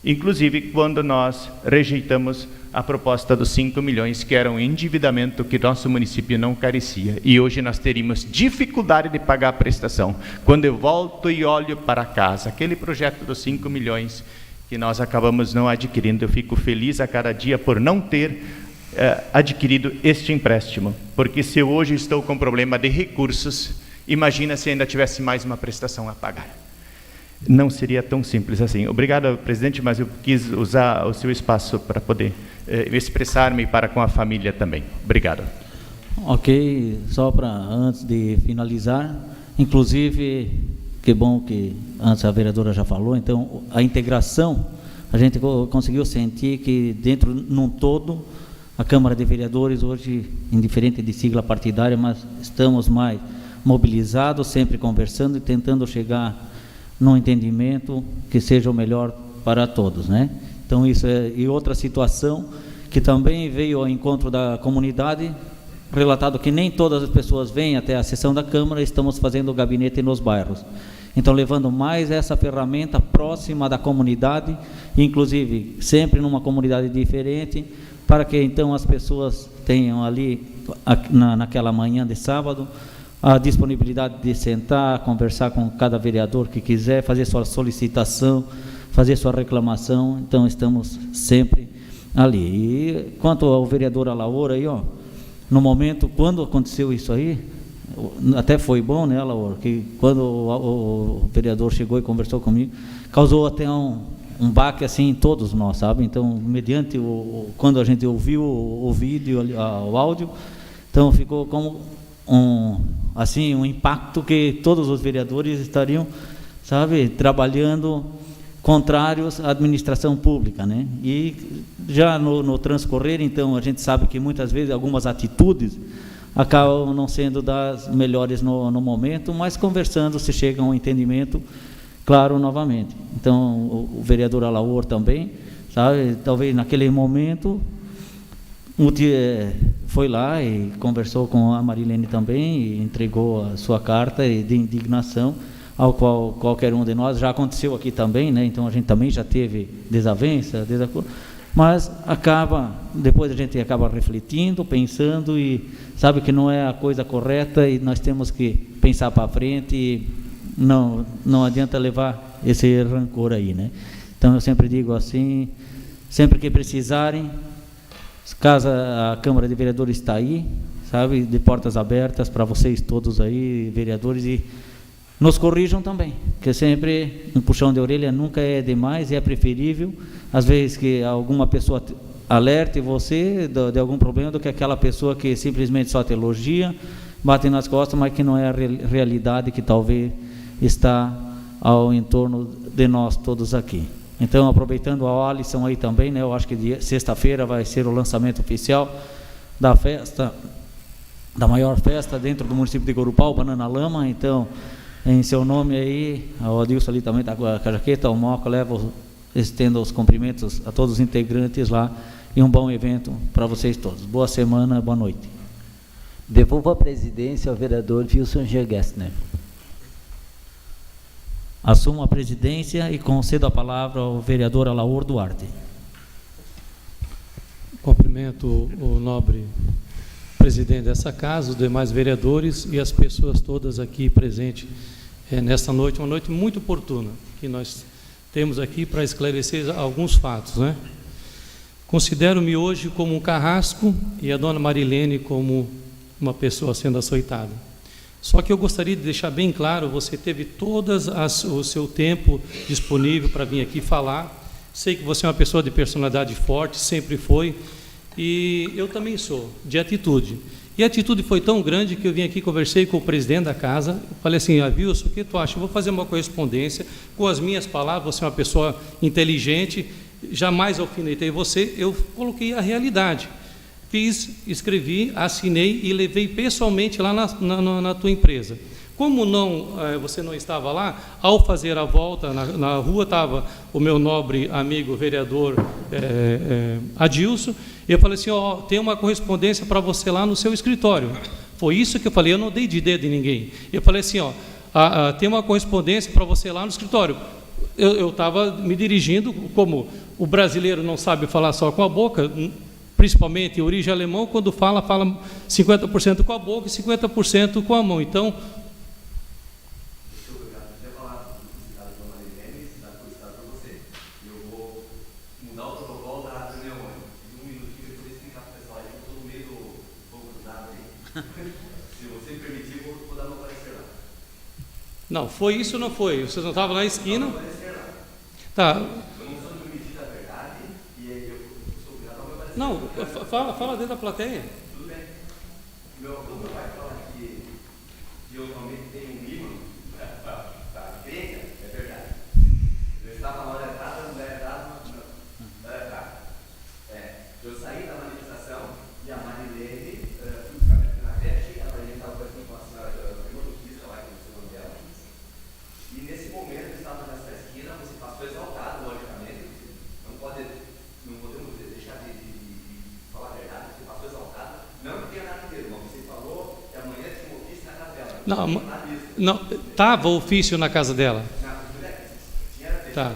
Inclusive, quando nós rejeitamos a proposta dos 5 milhões, que era um endividamento que nosso município não carecia. E hoje nós teríamos dificuldade de pagar a prestação. Quando eu volto e olho para casa, aquele projeto dos 5 milhões que nós acabamos não adquirindo, eu fico feliz a cada dia por não ter adquirido este empréstimo. Porque se eu hoje estou com problema de recursos, imagina se ainda tivesse mais uma prestação a pagar. Não seria tão simples assim. Obrigado, presidente, mas eu quis usar o seu espaço para poder expressar-me para com a família também. Obrigado. Ok, só para antes de finalizar, inclusive, que bom que antes a vereadora já falou, então a integração, a gente conseguiu sentir que dentro, num todo, a Câmara de Vereadores hoje, indiferente de sigla partidária, mas estamos mais mobilizados, sempre conversando e tentando chegar num entendimento que seja o melhor para todos, né? Então isso é, e outra situação que também veio ao encontro da comunidade, relatado que nem todas as pessoas vêm até a sessão da Câmara, estamos fazendo o gabinete nos bairros. Então levando mais essa ferramenta próxima da comunidade, inclusive sempre numa comunidade diferente, para que então as pessoas tenham ali, naquela manhã de sábado, a disponibilidade de sentar, conversar com cada vereador que quiser, fazer sua solicitação, fazer sua reclamação. Então estamos sempre ali. E quanto ao vereador Alaor aí, ó, no momento, quando aconteceu isso aí, até foi bom, né, Alaor, que quando o vereador chegou e conversou comigo, causou até um baque assim em todos nós, sabe? Então, mediante quando a gente ouviu o vídeo, o áudio, então ficou como um impacto que todos os vereadores estariam, sabe, trabalhando contrários à administração pública, né? E já no transcorrer, então, a gente sabe que muitas vezes algumas atitudes acabam não sendo das melhores no momento, mas conversando se chega a um entendimento claro novamente. Então, o vereador Alaor também, sabe, talvez naquele momento foi lá e conversou com a Marilene também e entregou a sua carta de indignação, ao qual qualquer um de nós, já aconteceu aqui também, né? Então a gente também já teve desavença, desacordo, mas depois a gente acaba refletindo, pensando e sabe que não é a coisa correta e nós temos que pensar para frente e não adianta levar esse rancor aí, né? Então eu sempre digo assim, sempre que precisarem, a Câmara de Vereadores está aí, sabe, de portas abertas para vocês todos aí, vereadores, e nos corrijam também, que sempre um puxão de orelha nunca é demais e é preferível, às vezes, que alguma pessoa alerte você de algum problema do que aquela pessoa que simplesmente só te elogia, bate nas costas, mas que não é a realidade que talvez está ao entorno de nós todos aqui. Então, aproveitando a Alisson aí também, né, eu acho que sexta-feira vai ser o lançamento oficial da festa, da maior festa dentro do município de Corupá, o Banana Lama. Então, em seu nome aí, o Adilson ali também está com a jaqueta, o Moca estendo os cumprimentos a todos os integrantes lá e um bom evento para vocês todos. Boa semana, boa noite. Devolvo a presidência ao vereador Wilson Gessner. Assumo a presidência e concedo a palavra ao vereador Alaor Duarte. Cumprimento o nobre presidente dessa casa, os demais vereadores e as pessoas todas aqui presentes nesta noite, uma noite muito oportuna, que nós temos aqui para esclarecer alguns fatos, né? Considero-me hoje como um carrasco e a dona Marilene como uma pessoa sendo açoitada. Só que eu gostaria de deixar bem claro, você teve o seu tempo disponível para vir aqui falar. Sei que você é uma pessoa de personalidade forte, sempre foi, e eu também sou, de atitude. E a atitude foi tão grande que eu vim aqui, conversei com o presidente da casa, falei assim, Wilson, o que tu acha? Eu vou fazer uma correspondência com as minhas palavras, você é uma pessoa inteligente, jamais alfinetei você, eu coloquei a realidade. Fiz, escrevi, assinei e levei pessoalmente lá na tua empresa. Como você não estava lá, ao fazer a volta na rua, estava o meu nobre amigo vereador Adilson, e eu falei assim, tem uma correspondência para você lá no seu escritório. Foi isso que eu falei, eu não dei de dedo em ninguém. Eu falei assim, tem uma correspondência para você lá no escritório. Eu estava me dirigindo, como o brasileiro não sabe falar só com a boca, principalmente em origem alemã, quando fala 50% com a boca e 50% com a mão. Então, não, foi isso ou não foi? Você não estava na esquina? Tá. Não, fala dentro da plateia. Tudo bem. Meu pai fala que eu realmente tenho um ímã para a igreja, é verdade. Eu estava na hora errada, não era errado, não era errado. Eu saí da manifestação e a Marilene, na creche, ela estava aqui com a senhora, a irmã do Cristo, lá que é o nome dela. E nesse momento, eu estava nessa esquina, você passou exaltado, logicamente, não podemos deixar de falar a verdade, você passou exaltado, não que tenha nada a ver, mas você falou que amanhã tinha um ofício na casa dela. Não, estava o ofício na casa dela. Tá.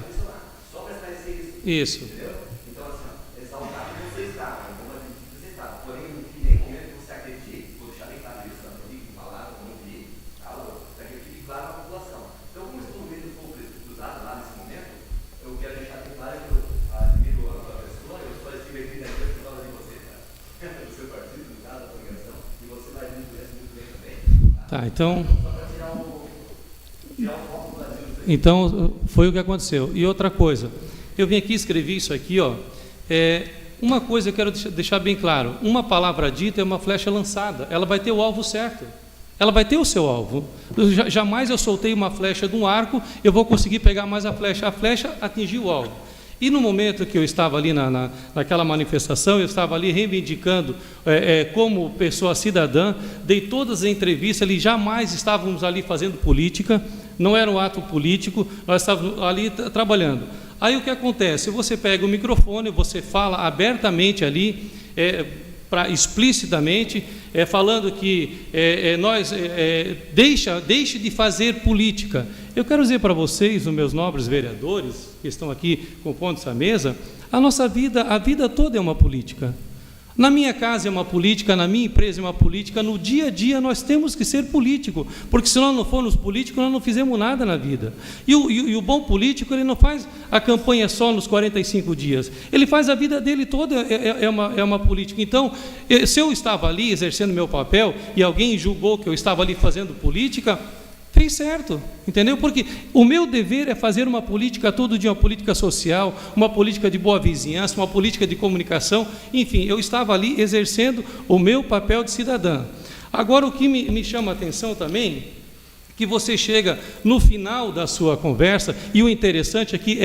Só para esclarecer isso. Isso. Entendeu? Então, assim, exaltado você estava, você estava, porém, em nenhum momento você acredite, vou deixar bem claro isso, não vi palavra, não vi, para que fique claro a população. Então, como estou no meio do povo cruzado lá nesse momento, eu quero deixar bem claro que eu admiro a tua pessoa, eu só estive aqui na igreja por causa de você, tá? Do seu partido, do caso, da congregação, e você vai me conhece muito bem também. Tá, então. Só para tirar o foco do Brasil. Então, foi o que aconteceu. E outra coisa, eu vim aqui escrevi isso aqui, uma coisa eu quero deixar bem claro, uma palavra dita é uma flecha lançada, ela vai ter o alvo certo, ela vai ter o seu alvo. Jamais eu soltei uma flecha de um arco, eu vou conseguir pegar mais a flecha atingiu o alvo. E no momento que eu estava ali naquela manifestação, eu estava ali reivindicando como pessoa cidadã, dei todas as entrevistas, ali jamais estávamos ali fazendo política, não era um ato político, nós estávamos ali trabalhando. Aí o que acontece? Você pega o microfone, você fala abertamente ali, explicitamente, falando que deixe de fazer política. Eu quero dizer para vocês, os meus nobres vereadores, que estão aqui compondo essa mesa, a nossa vida, a vida toda é uma política. Na minha casa é uma política, na minha empresa é uma política, no dia a dia nós temos que ser político, porque se nós não formos políticos, nós não fizemos nada na vida. E o bom político, ele não faz a campanha só nos 45 dias, ele faz a vida dele toda, é uma política. Então, se eu estava ali exercendo meu papel e alguém julgou que eu estava ali fazendo política, fez certo, entendeu? Porque o meu dever é fazer uma política todo dia, uma política social, uma política de boa vizinhança, uma política de comunicação, enfim, eu estava ali exercendo o meu papel de cidadã. Agora, o que me chama a atenção também, que você chega no final da sua conversa, e o interessante aqui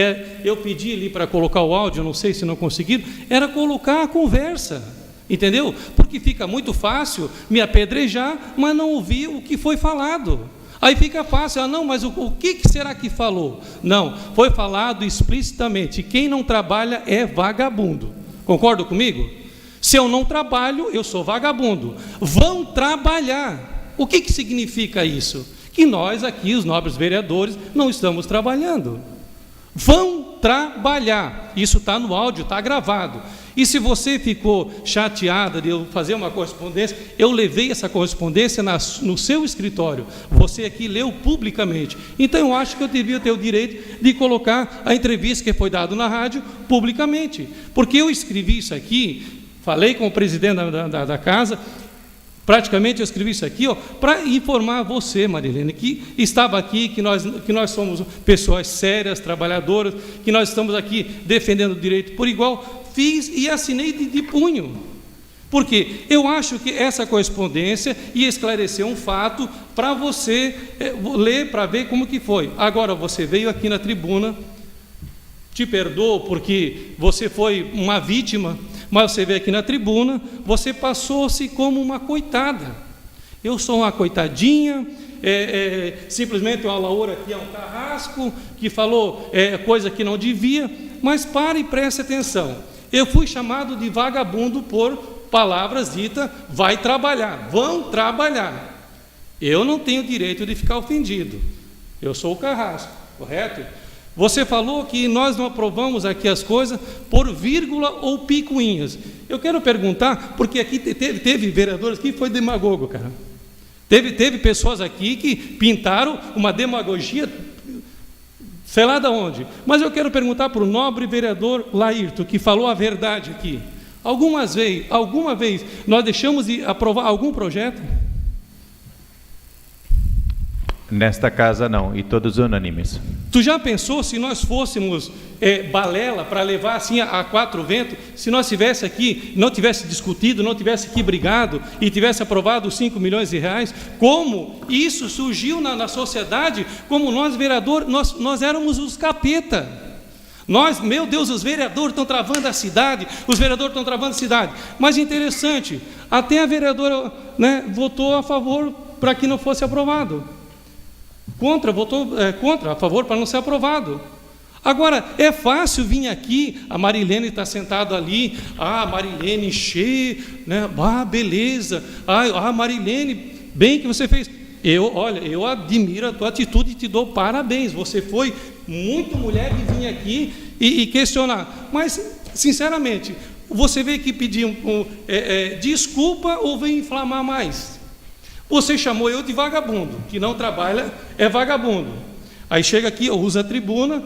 eu pedi ali para colocar o áudio, não sei se não conseguiram, era colocar a conversa, entendeu? Porque fica muito fácil me apedrejar, mas não ouvir o que foi falado. Aí fica fácil, não, mas o que será que falou? Não, foi falado explicitamente, quem não trabalha é vagabundo. Concorda comigo? Se eu não trabalho, eu sou vagabundo. Vão trabalhar. O que significa isso? Que nós aqui, os nobres vereadores, não estamos trabalhando. Vão trabalhar. Isso está no áudio, está gravado. E se você ficou chateada de eu fazer uma correspondência, eu levei essa correspondência no seu escritório. Você aqui leu publicamente. Então eu acho que eu devia ter o direito de colocar a entrevista que foi dada na rádio publicamente. Porque eu escrevi isso aqui, falei com o presidente da casa, Praticamente eu escrevi isso aqui para informar você, Marilene, que estava aqui, que nós somos pessoas sérias, trabalhadoras, que nós estamos aqui defendendo o direito por igual. Fiz e assinei de punho. Porque eu acho que essa correspondência ia esclarecer um fato para você ler, para ver como que foi. Agora você veio aqui na tribuna, te perdoo porque você foi uma vítima, mas você veio aqui na tribuna, você passou-se como uma coitada. Eu sou uma coitadinha, simplesmente o Alaor aqui é um carrasco, que falou coisa que não devia, mas pare e preste atenção. Eu fui chamado de vagabundo por palavras ditas, vai trabalhar, vão trabalhar. Eu não tenho direito de ficar ofendido, eu sou o carrasco, correto? Você falou que nós não aprovamos aqui as coisas por vírgula ou picuinhas. Eu quero perguntar, porque aqui teve vereadores que foi demagogo, cara. Teve pessoas aqui que pintaram uma demagogia, sei lá de onde. Mas eu quero perguntar para o nobre vereador Laírto, que falou a verdade aqui. Alguma vez nós deixamos de aprovar algum projeto? Nesta casa não, e todos unânimes. Tu já pensou se nós fôssemos balela para levar assim a quatro ventos, se nós tivesse aqui, não tivesse discutido, não tivesse aqui brigado e tivesse aprovado os 5 milhões de reais, como isso surgiu na sociedade, como nós vereadores, nós éramos os capeta. Meu Deus, os vereadores estão travando a cidade, Mas interessante, até a vereadora, votou a favor para que não fosse aprovado. Votou contra, a favor para não ser aprovado. Agora, é fácil vir aqui, a Marilene está sentada ali, Marilene, beleza, Marilene, bem que você fez. Eu admiro a tua atitude e te dou parabéns, você foi muito mulher de vir aqui e questionar, mas, sinceramente, você veio aqui pedir desculpa ou veio inflamar mais? Você chamou eu de vagabundo, que não trabalha é vagabundo. Aí chega aqui, eu uso a tribuna,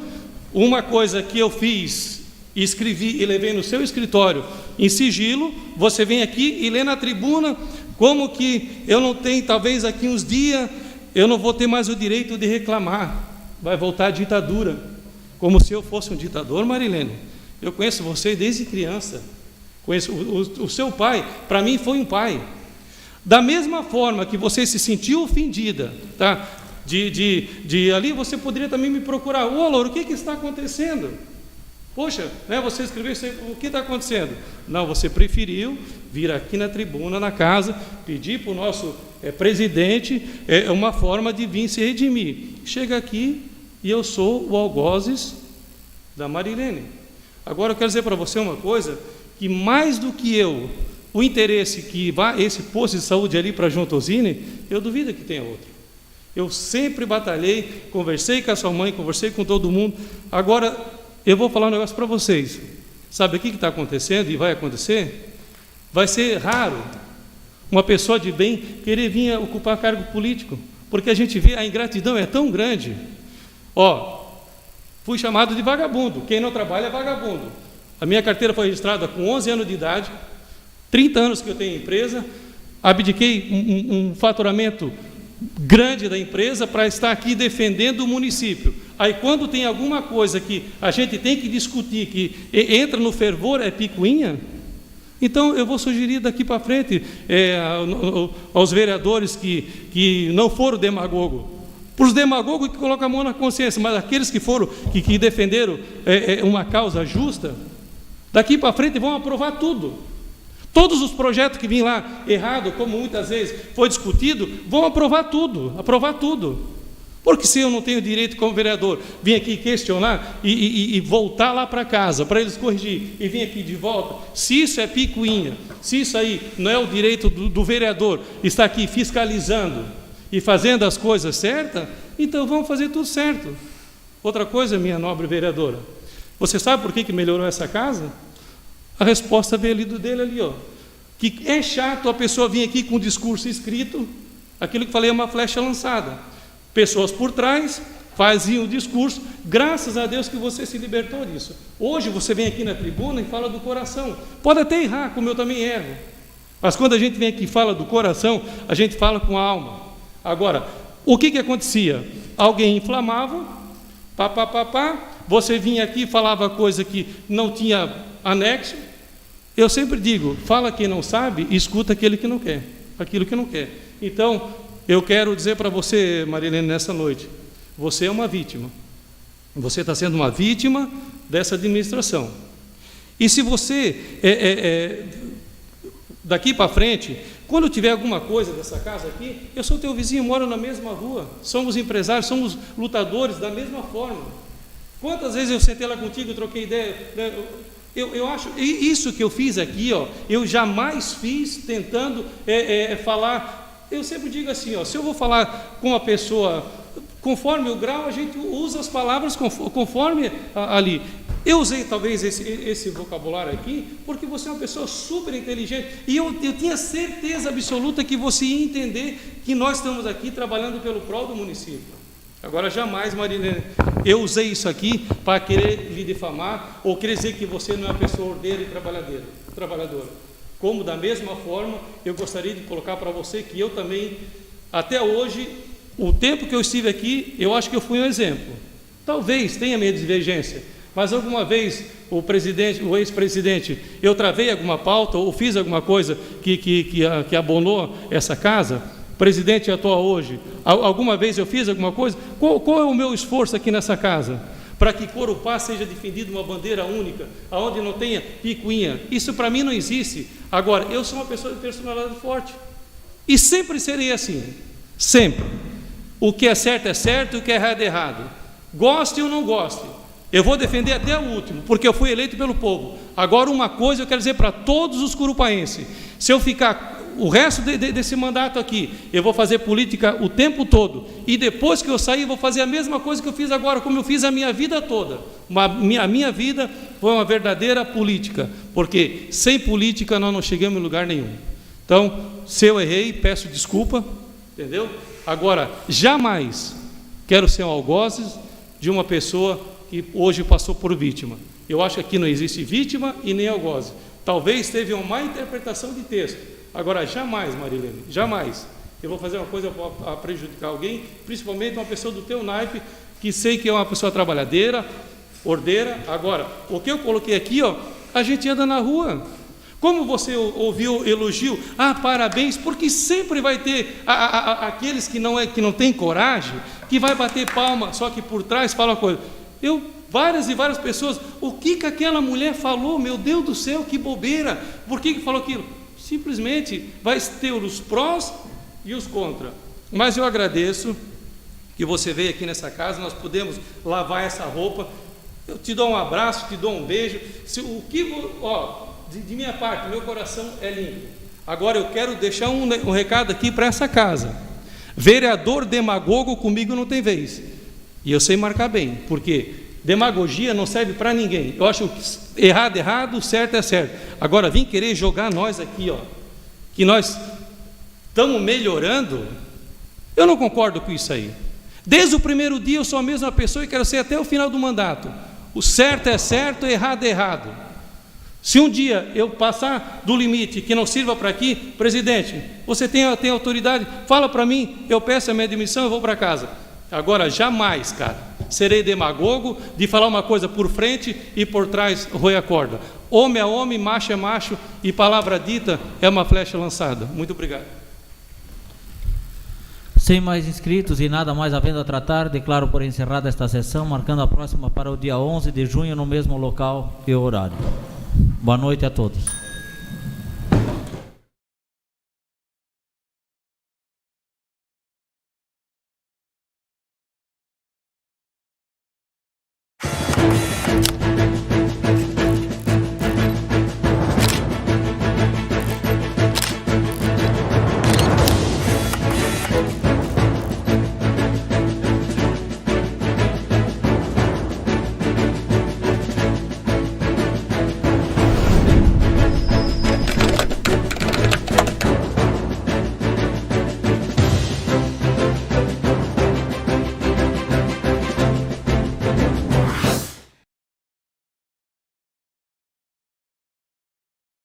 uma coisa que eu fiz, escrevi e levei no seu escritório em sigilo, você vem aqui e lê na tribuna, como que eu não tenho, talvez aqui uns dias, eu não vou ter mais o direito de reclamar, vai voltar a ditadura, como se eu fosse um ditador, Marilene. Eu conheço você desde criança, conheço o seu pai, para mim foi um pai. Da mesma forma que você se sentiu ofendida, tá? Ali você poderia também me procurar. Laura, o que está acontecendo? Poxa, você escreveu isso aí, o que está acontecendo? Não, você preferiu vir aqui na tribuna, na casa, pedir para o nosso presidente uma forma de vir se redimir. Chega aqui e eu sou o algozes da Marilene. Agora eu quero dizer para você uma coisa, que mais do que o interesse que vá esse posto de saúde ali para Jontosine, eu duvido que tenha outro. Eu sempre batalhei, conversei com a sua mãe, conversei com todo mundo. Agora, eu vou falar um negócio para vocês. Sabe o que está acontecendo e vai acontecer? Vai ser raro uma pessoa de bem querer vir ocupar cargo político, porque a gente vê a ingratidão é tão grande. Fui chamado de vagabundo. Quem não trabalha é vagabundo. A minha carteira foi registrada com 11 anos de idade, 30 anos que eu tenho empresa, abdiquei um faturamento grande da empresa para estar aqui defendendo o município. Aí quando tem alguma coisa que a gente tem que discutir, que entra no fervor, é picuinha, então eu vou sugerir daqui para frente aos vereadores que não foram demagogos, para os demagogos que colocam a mão na consciência, mas aqueles que foram, que defenderam uma causa justa, daqui para frente vão aprovar tudo. Todos os projetos que vêm lá errado, como muitas vezes foi discutido, vão aprovar tudo. Porque se eu não tenho direito como vereador, vir aqui questionar e voltar lá para casa, para eles corrigir, e vir aqui de volta, se isso é picuinha, se isso aí não é o direito do vereador, estar aqui fiscalizando e fazendo as coisas certas, então vamos fazer tudo certo. Outra coisa, minha nobre vereadora, você sabe por que melhorou essa casa? A resposta veio ali dele ali, que é chato a pessoa vir aqui com um discurso escrito, aquilo que falei é uma flecha lançada. Pessoas por trás faziam o discurso, graças a Deus que você se libertou disso. Hoje você vem aqui na tribuna e fala do coração. Pode até errar, como eu também erro. Mas quando a gente vem aqui e fala do coração, a gente fala com a alma. Agora, o que acontecia? Alguém inflamava, você vinha aqui e falava coisa que não tinha anexo. Eu sempre digo, fala quem não sabe, escuta aquele que não quer, aquilo que não quer. Então, eu quero dizer para você, Marilene, nessa noite, você é uma vítima. Você está sendo uma vítima dessa administração. E se você, daqui para frente, quando tiver alguma coisa dessa casa aqui, eu sou teu vizinho, moro na mesma rua, somos empresários, somos lutadores da mesma forma. Quantas vezes eu sentei lá contigo, troquei ideia, né? Eu acho, isso que eu fiz aqui, ó, eu jamais fiz tentando falar, eu sempre digo assim, ó, se eu vou falar com uma pessoa, conforme o grau, a gente usa as palavras conforme ali. Eu usei talvez esse vocabulário aqui, porque você é uma pessoa super inteligente, e eu tinha certeza absoluta que você ia entender que nós estamos aqui trabalhando pelo prol do município. Agora, jamais, Marilene, eu usei isso aqui para querer lhe difamar, ou querer dizer que você não é uma pessoa ordeira e trabalhadora. Como, da mesma forma, eu gostaria de colocar para você que eu também, até hoje, o tempo que eu estive aqui, eu acho que eu fui um exemplo. Talvez tenha minha divergência, mas alguma vez o ex-presidente, eu travei alguma pauta ou fiz alguma coisa que abonou essa casa? O presidente atua hoje. Alguma vez eu fiz alguma coisa? Qual é o meu esforço aqui nessa casa? Para que Corupá seja defendido uma bandeira única, aonde não tenha picuinha. Isso para mim não existe. Agora, eu sou uma pessoa de personalidade forte. E sempre serei assim. Sempre. O que é certo, e o que é errado é errado. Goste ou não goste. Eu vou defender até o último, porque eu fui eleito pelo povo. Agora, uma coisa eu quero dizer para todos os curupaenses. Se eu ficar o resto desse mandato aqui, eu vou fazer política o tempo todo, e depois que eu sair, vou fazer a mesma coisa que eu fiz agora, como eu fiz a minha vida toda. A minha vida foi uma verdadeira política, porque sem política nós não chegamos em lugar nenhum. Então, se eu errei, peço desculpa, entendeu? Agora, jamais quero ser um algozes de uma pessoa que hoje passou por vítima. Eu acho que aqui não existe vítima e nem algoze. Talvez teve uma má interpretação de texto. Agora, jamais, Marilene, jamais eu vou fazer uma coisa para prejudicar alguém, principalmente uma pessoa do teu naipe, que sei que é uma pessoa trabalhadeira, ordeira. Agora, o que eu coloquei aqui, ó, a gente anda na rua. Como você ouviu elogio? Parabéns, porque sempre vai ter aqueles que não têm coragem, que vai bater palma, só que por trás fala uma coisa. Várias e várias pessoas, o que aquela mulher falou? Meu Deus do céu, que bobeira! Por que falou aquilo? Simplesmente vai ter os prós e os contra. Mas eu agradeço que você veio aqui nessa casa, nós podemos lavar essa roupa. Eu te dou um abraço, te dou um beijo. De minha parte, meu coração é limpo. Agora eu quero deixar um recado aqui para essa casa. Vereador demagogo comigo não tem vez. E eu sei marcar bem, porque demagogia não serve para ninguém. Eu acho errado, errado, certo é certo. Agora, vim querer jogar nós aqui, ó, que nós estamos melhorando, eu não concordo com isso aí. Desde o primeiro dia eu sou a mesma pessoa e quero ser até o final do mandato. O certo é certo, o errado é errado. Se um dia eu passar do limite que não sirva para aqui, presidente, você tem autoridade, fala para mim, eu peço a minha demissão, eu vou para casa. Agora, jamais, cara, serei demagogo de falar uma coisa por frente e por trás roer a corda. Homem é homem, macho é macho, e palavra dita é uma flecha lançada. Muito obrigado. Sem mais inscritos e nada mais havendo a tratar, declaro por encerrada esta sessão, marcando a próxima para o dia 11 de junho no mesmo local e horário. Boa noite a todos.